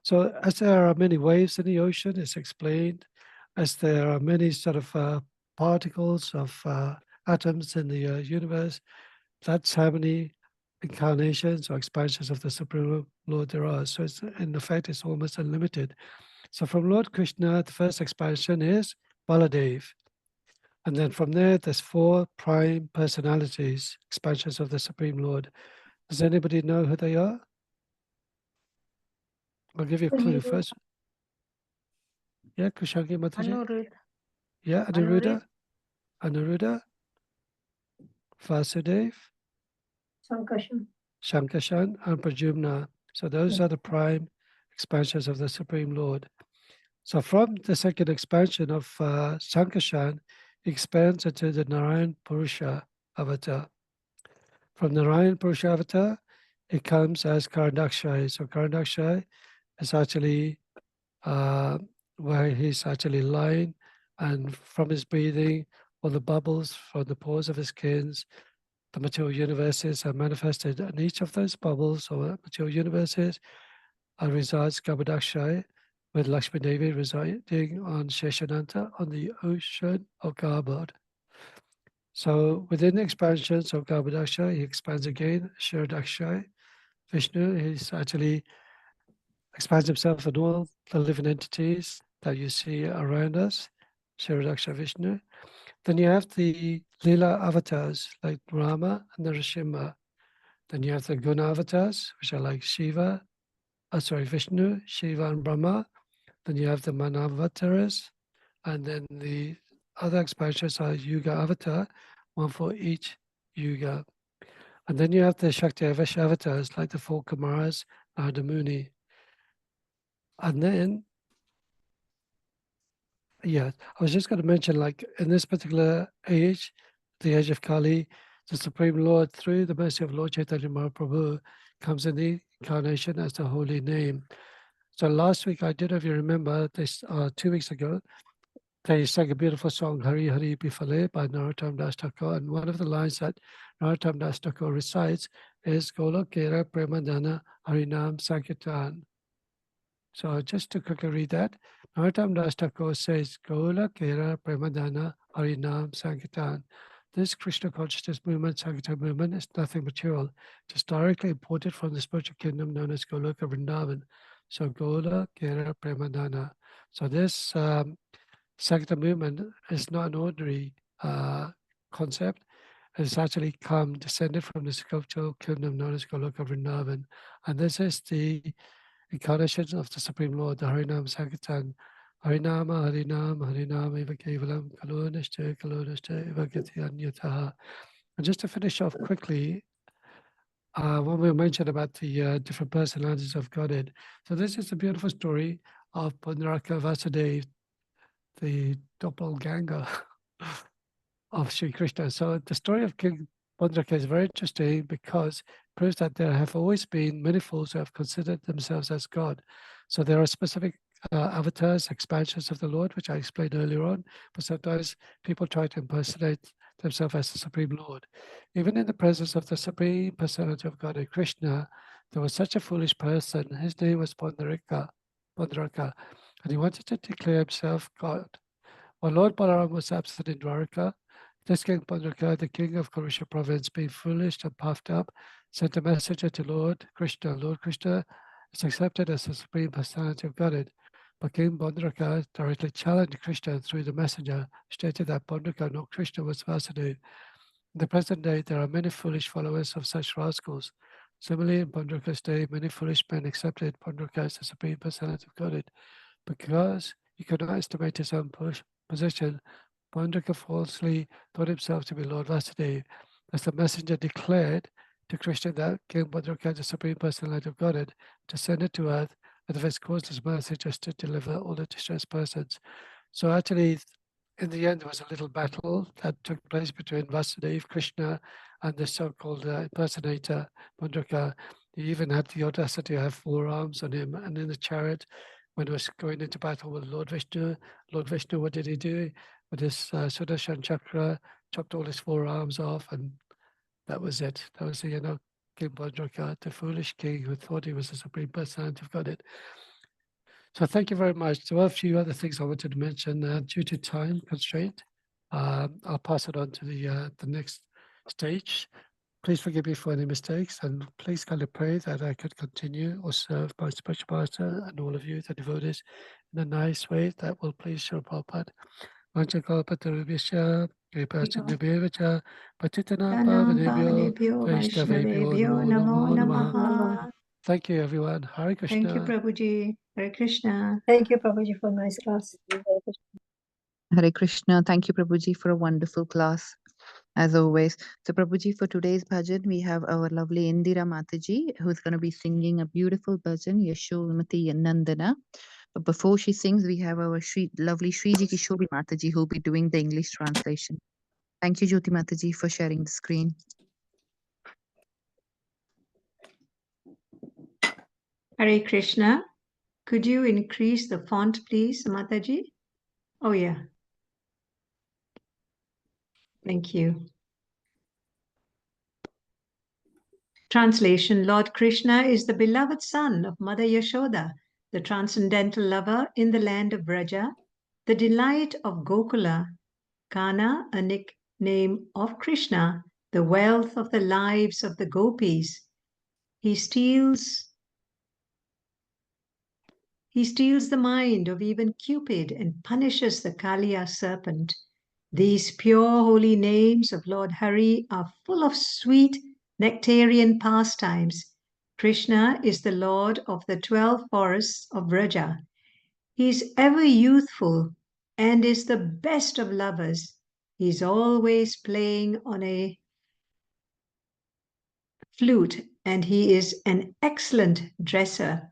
So as there are many waves in the ocean, it's explained, as there are many sort of particles of atoms in the universe, that's how many incarnations or expansions of the Supreme Lord there are. So it's, in effect, it's almost unlimited. So from Lord Krishna, the first expansion is Baladev. And then from there, there's 4 prime personalities, expansions of the Supreme Lord. Does anybody know who they are? I'll give you a clue first. Yeah, Kushangi Mataji? Anuruddha. Yeah, Aniruddha, Aniruddha, Vasudev, Sankashan. Shankashan, and Prajumna. So those are the prime expansions of the Supreme Lord. So from the second expansion of Shankashan, he expands into the Narayan Purusha avatar. From Narayan Purusha avatar, it comes as Karanakshay. So Karanakshay is actually where he's actually lying, and from his breathing, all the bubbles from the pores of his skins, the material universes are manifested, and each of those bubbles or material universes resides Garbhodakshay, with Lakshmi Devi residing on Sheshananta on the ocean of Garbhod. So within the expansions of Garbhodakshay, he expands again, Sharadakshay. Vishnu, he's actually expands himself in all the living entities that you see around us, Sharadaksha Vishnu. Then you have the Leela avatars like Rama and Narasimha. Then you have the Guna avatars, which are like Shiva, Vishnu, Shiva and Brahma. Then you have the Manavataras, and then the other expansions are Yuga avatar, one for each Yuga. And then you have the Shakti avatars like the 4 Kumaras, Narada Muni. And then, yeah, I was just going to mention, like in this particular age, the age of Kali, the Supreme Lord, through the mercy of Lord Chaitanya Mahaprabhu, comes in the incarnation as the holy name. So last week, I don't know if you remember this, 2 weeks ago, they sang a beautiful song, Hari Hari Bifale by Narottam Das Thakur. And one of the lines that Narottam Das Thakur recites is Golokera Premadana Harinam Sankirtan. So just to quickly read that, Narottam Das Thakur says, Golokera Premadana Harinam Sankirtan. This Krishna consciousness movement, Sankirtan movement, is nothing material. It is directly imported from the spiritual kingdom known as Goloka Vrindavan. So Golokera Premadana. So this Sankirtan movement is not an ordinary concept. It's actually descended from the sculptural kingdom known as Goloka Vrindavan. And this is the incarnation of the Supreme Lord, the Harinam Sankirtan. Harinama, Harinam, Harinam, Eva Kevalam, Kalonashte, Kalonashte, Eva Gati Anyataha. And just to finish off quickly, when we mentioned about the different personalities of Godhead. So this is a beautiful story of Pundaraka Vasudeva, the doppelganger of Sri Krishna. So the story of King Pundaraka is very interesting because it proves that there have always been many fools who have considered themselves as God. So there are specific avatars, expansions of the Lord, which I explained earlier on, but sometimes people try to impersonate themselves as the Supreme Lord. Even in the presence of the Supreme Personality of God, Krishna, there was such a foolish person. His name was Pundaraka, and he wanted to declare himself God. While Lord Balaram was absent in Dwarka, this king Pundaraka, the king of Kurusha province, being foolish and puffed up, sent a messenger to Lord Krishna. Lord Krishna is accepted as the Supreme Personality of Godhead. But King Pundaraka directly challenged Krishna through the messenger, stated that Pundaraka, not Krishna, was Vasudeva. In the present day, there are many foolish followers of such rascals. Similarly, in Pundaraka's day, many foolish men accepted Pundaraka as the Supreme Personality of Godhead. Because he could not estimate his own position, Pundaraka falsely thought himself to be Lord Vasudeva. As the messenger declared to Krishna that King Pundaraka, the Supreme Personality of Godhead, descended to earth with his causeless mercy just to deliver all the distressed persons. So actually, in the end, there was a little battle that took place between Vasudeva, Krishna, and the so-called impersonator, Pundaraka. He even had the audacity to have 4 arms on him, and in the chariot, when he was going into battle with Lord Vishnu, what did he do? With his Sudarshan Chakra, chopped all his forearms off, and that was it. That was the, King Bhadraka, the foolish king who thought he was the Supreme Personality of Godhead. So thank you very much. There were a few other things I wanted to mention. Due to time constraint, I'll pass it on to the next stage. Please forgive me for any mistakes, and please kindly pray that I could continue or serve my special master and all of you, the devotees, in a nice way that will please Srila Prabhupada. Vanchakalpatarubhyascha, Kripacinabhyevacha, Patitana Pranam Pavanebhyo, Pavanebhyo Vaishnavebhyo Vaishnavebhyo Namo Namo Namo Namaha. Namaha. Thank you, everyone. Hare Thank you, Krishna. Prabhuji. Hare Krishna. Thank you, Prabhuji, for nice class. Hare Krishna. Thank you, Prabhuji, for a wonderful class, as always. So, Prabhuji, for today's bhajan, we have our lovely Indira Mataji, who's going to be singing a beautiful bhajan, Yashomati Nandana. But before she sings, we have our lovely Shriji Kishori Mataji, who will be doing the English translation. Thank you, Jyoti Mataji, for sharing the screen. Hare Krishna. Could you increase the font, please, Mataji? Oh, yeah. Thank you. Translation: Lord Krishna is the beloved son of Mother Yashoda, the transcendental lover in the land of Braja, the delight of Gokula, Kana, a nickname of Krishna, the wealth of the lives of the gopis. He steals the mind of even Cupid and punishes the Kaliya serpent. These pure holy names of Lord Hari are full of sweet nectarian pastimes. Krishna is the Lord of the 12 forests of Vraja. He is ever youthful and is the best of lovers. He is always playing on a flute, and he is an excellent dresser.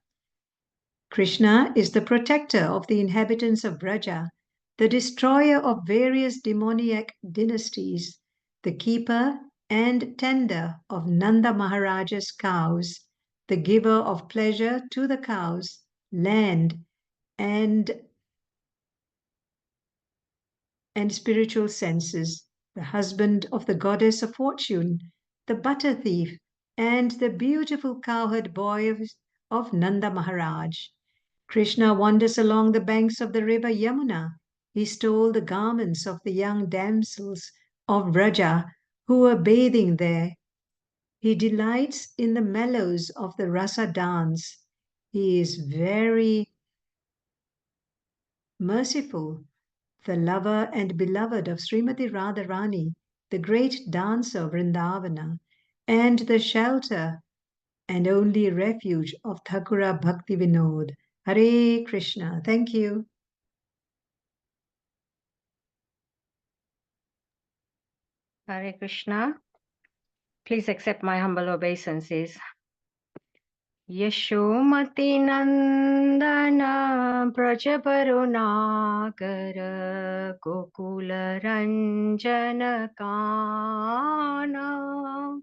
Krishna is the protector of the inhabitants of Braja, the destroyer of various demoniac dynasties, the keeper and tender of Nanda Maharaja's cows, the giver of pleasure to the cows, land, and spiritual senses, the husband of the goddess of fortune, the butter thief, and the beautiful cowherd boy of Nanda Maharaj. Krishna wanders along the banks of the river Yamuna. He stole the garments of the young damsels of Vraja who were bathing there. He delights in the mellows of the rasa dance. He is very merciful, the lover and beloved of Srimati Radharani, the great dancer of Vrindavana, and the shelter and only refuge of Thakura Bhakti Vinod. Hare Krishna. Thank you. Hare Krishna. Please accept my humble obeisances. Yashomati Nandana Prajaparunakara Gokula Ranjana Kana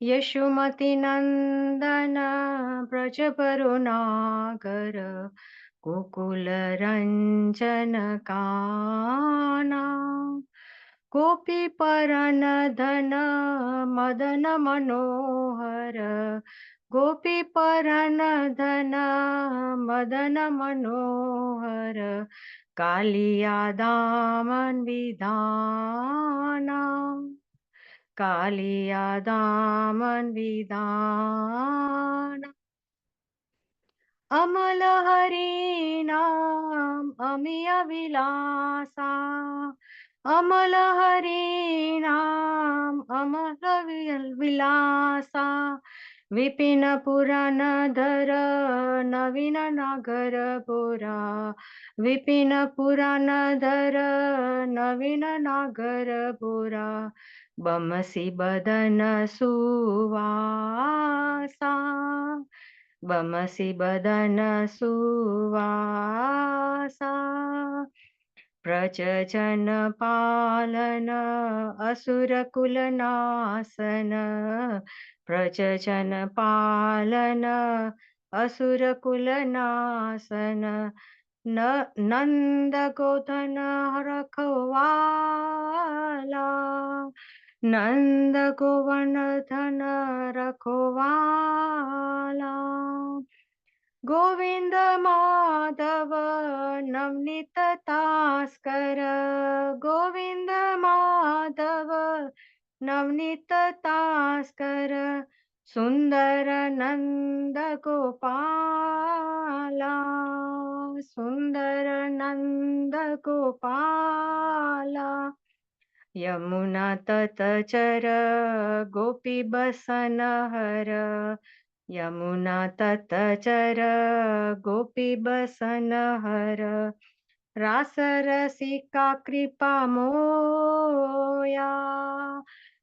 Yashomati Nandana Prajaparunakara Gokula Ranjana Kana Gopi Paranadhana Madana Manohara Gopi Paranadhana Madana Manohara Kaliya Daman Vidhana Kaliya Daman Vidhana Amala Hari Nam Amiya Vilasa Amala Hari Nam Amala Vilasa Vipina Purana Dhara Navina Nagara Pura Vipina Purana Dhara Navina Nagara Pura Bamasi Badana Suvasa Bamasi Badana Suvasa Prachachana Palana Asura Kulanasana Prachachana Palana असुरकुलनाशन नंद गोधन रखवाला नंद गोवर्धन रखवाला गोविंद माधव नवनीत तास्कर गोविंद माधव नवनीत तास्कर सुंदर नंद गोपाला सुंदर नंद गोपाला यमुना तटचर गोपी बसन हर यमुना तटचर गोपी बसन हर रास रसिका कृपा मोया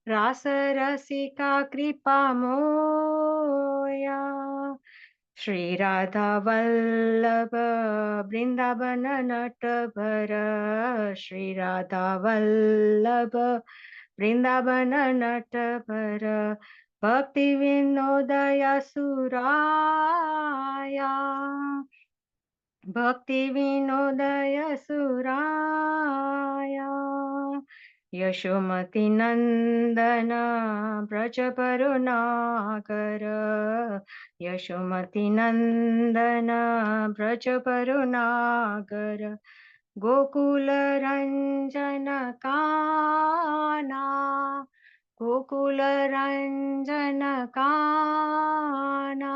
रास रसिका कृपा मोया श्री राधा वल्लभ वृंदावन नटवर श्री राधा वल्लभ वृंदावन नटवर भक्ति विनोदय सुराया भक्ति विनोदय सुराया यशोमती नंदन ब्रज करुणाकर यशोमती नंदन ब्रज करुणाकर गोकुल रंजन काना गोकुल रंजन काना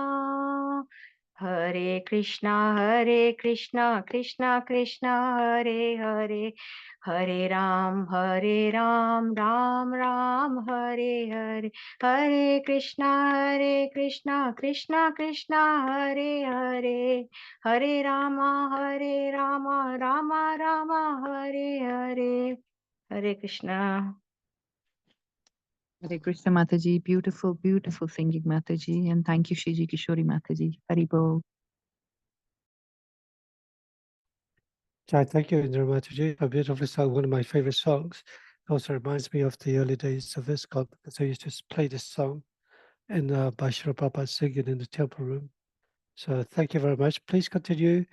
हरे Krishna Krishna Krishna Hare Hare Hare Ram Ram Ram Hare Hare Hare Krishna Krishna Krishna Hare Hare Hare Ram Ram Ram Hare Hare Hare Krishna Hare Krishna Mataji, beautiful, beautiful singing Mataji, and thank you Shiji Kishori Mataji. Haribol. Thank you, Indra Mataji. A beautiful song, one of my favorite songs. It also reminds me of the early days of this club, because I used to play this song in Bashra Prabhupada singing in the temple room. So thank you very much. Please continue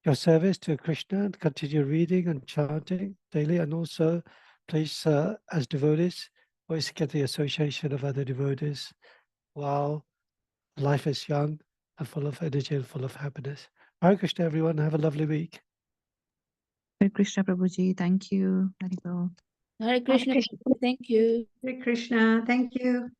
your service to Krishna and continue reading and chanting daily. And also, please, as devotees, always get the association of other devotees while life is young and full of energy and full of happiness. Hare Krishna, everyone. Have a lovely week. Hare Krishna Prabhuji, thank you. Haribol. Hare Krishna. Thank you. Hare Krishna. Thank you.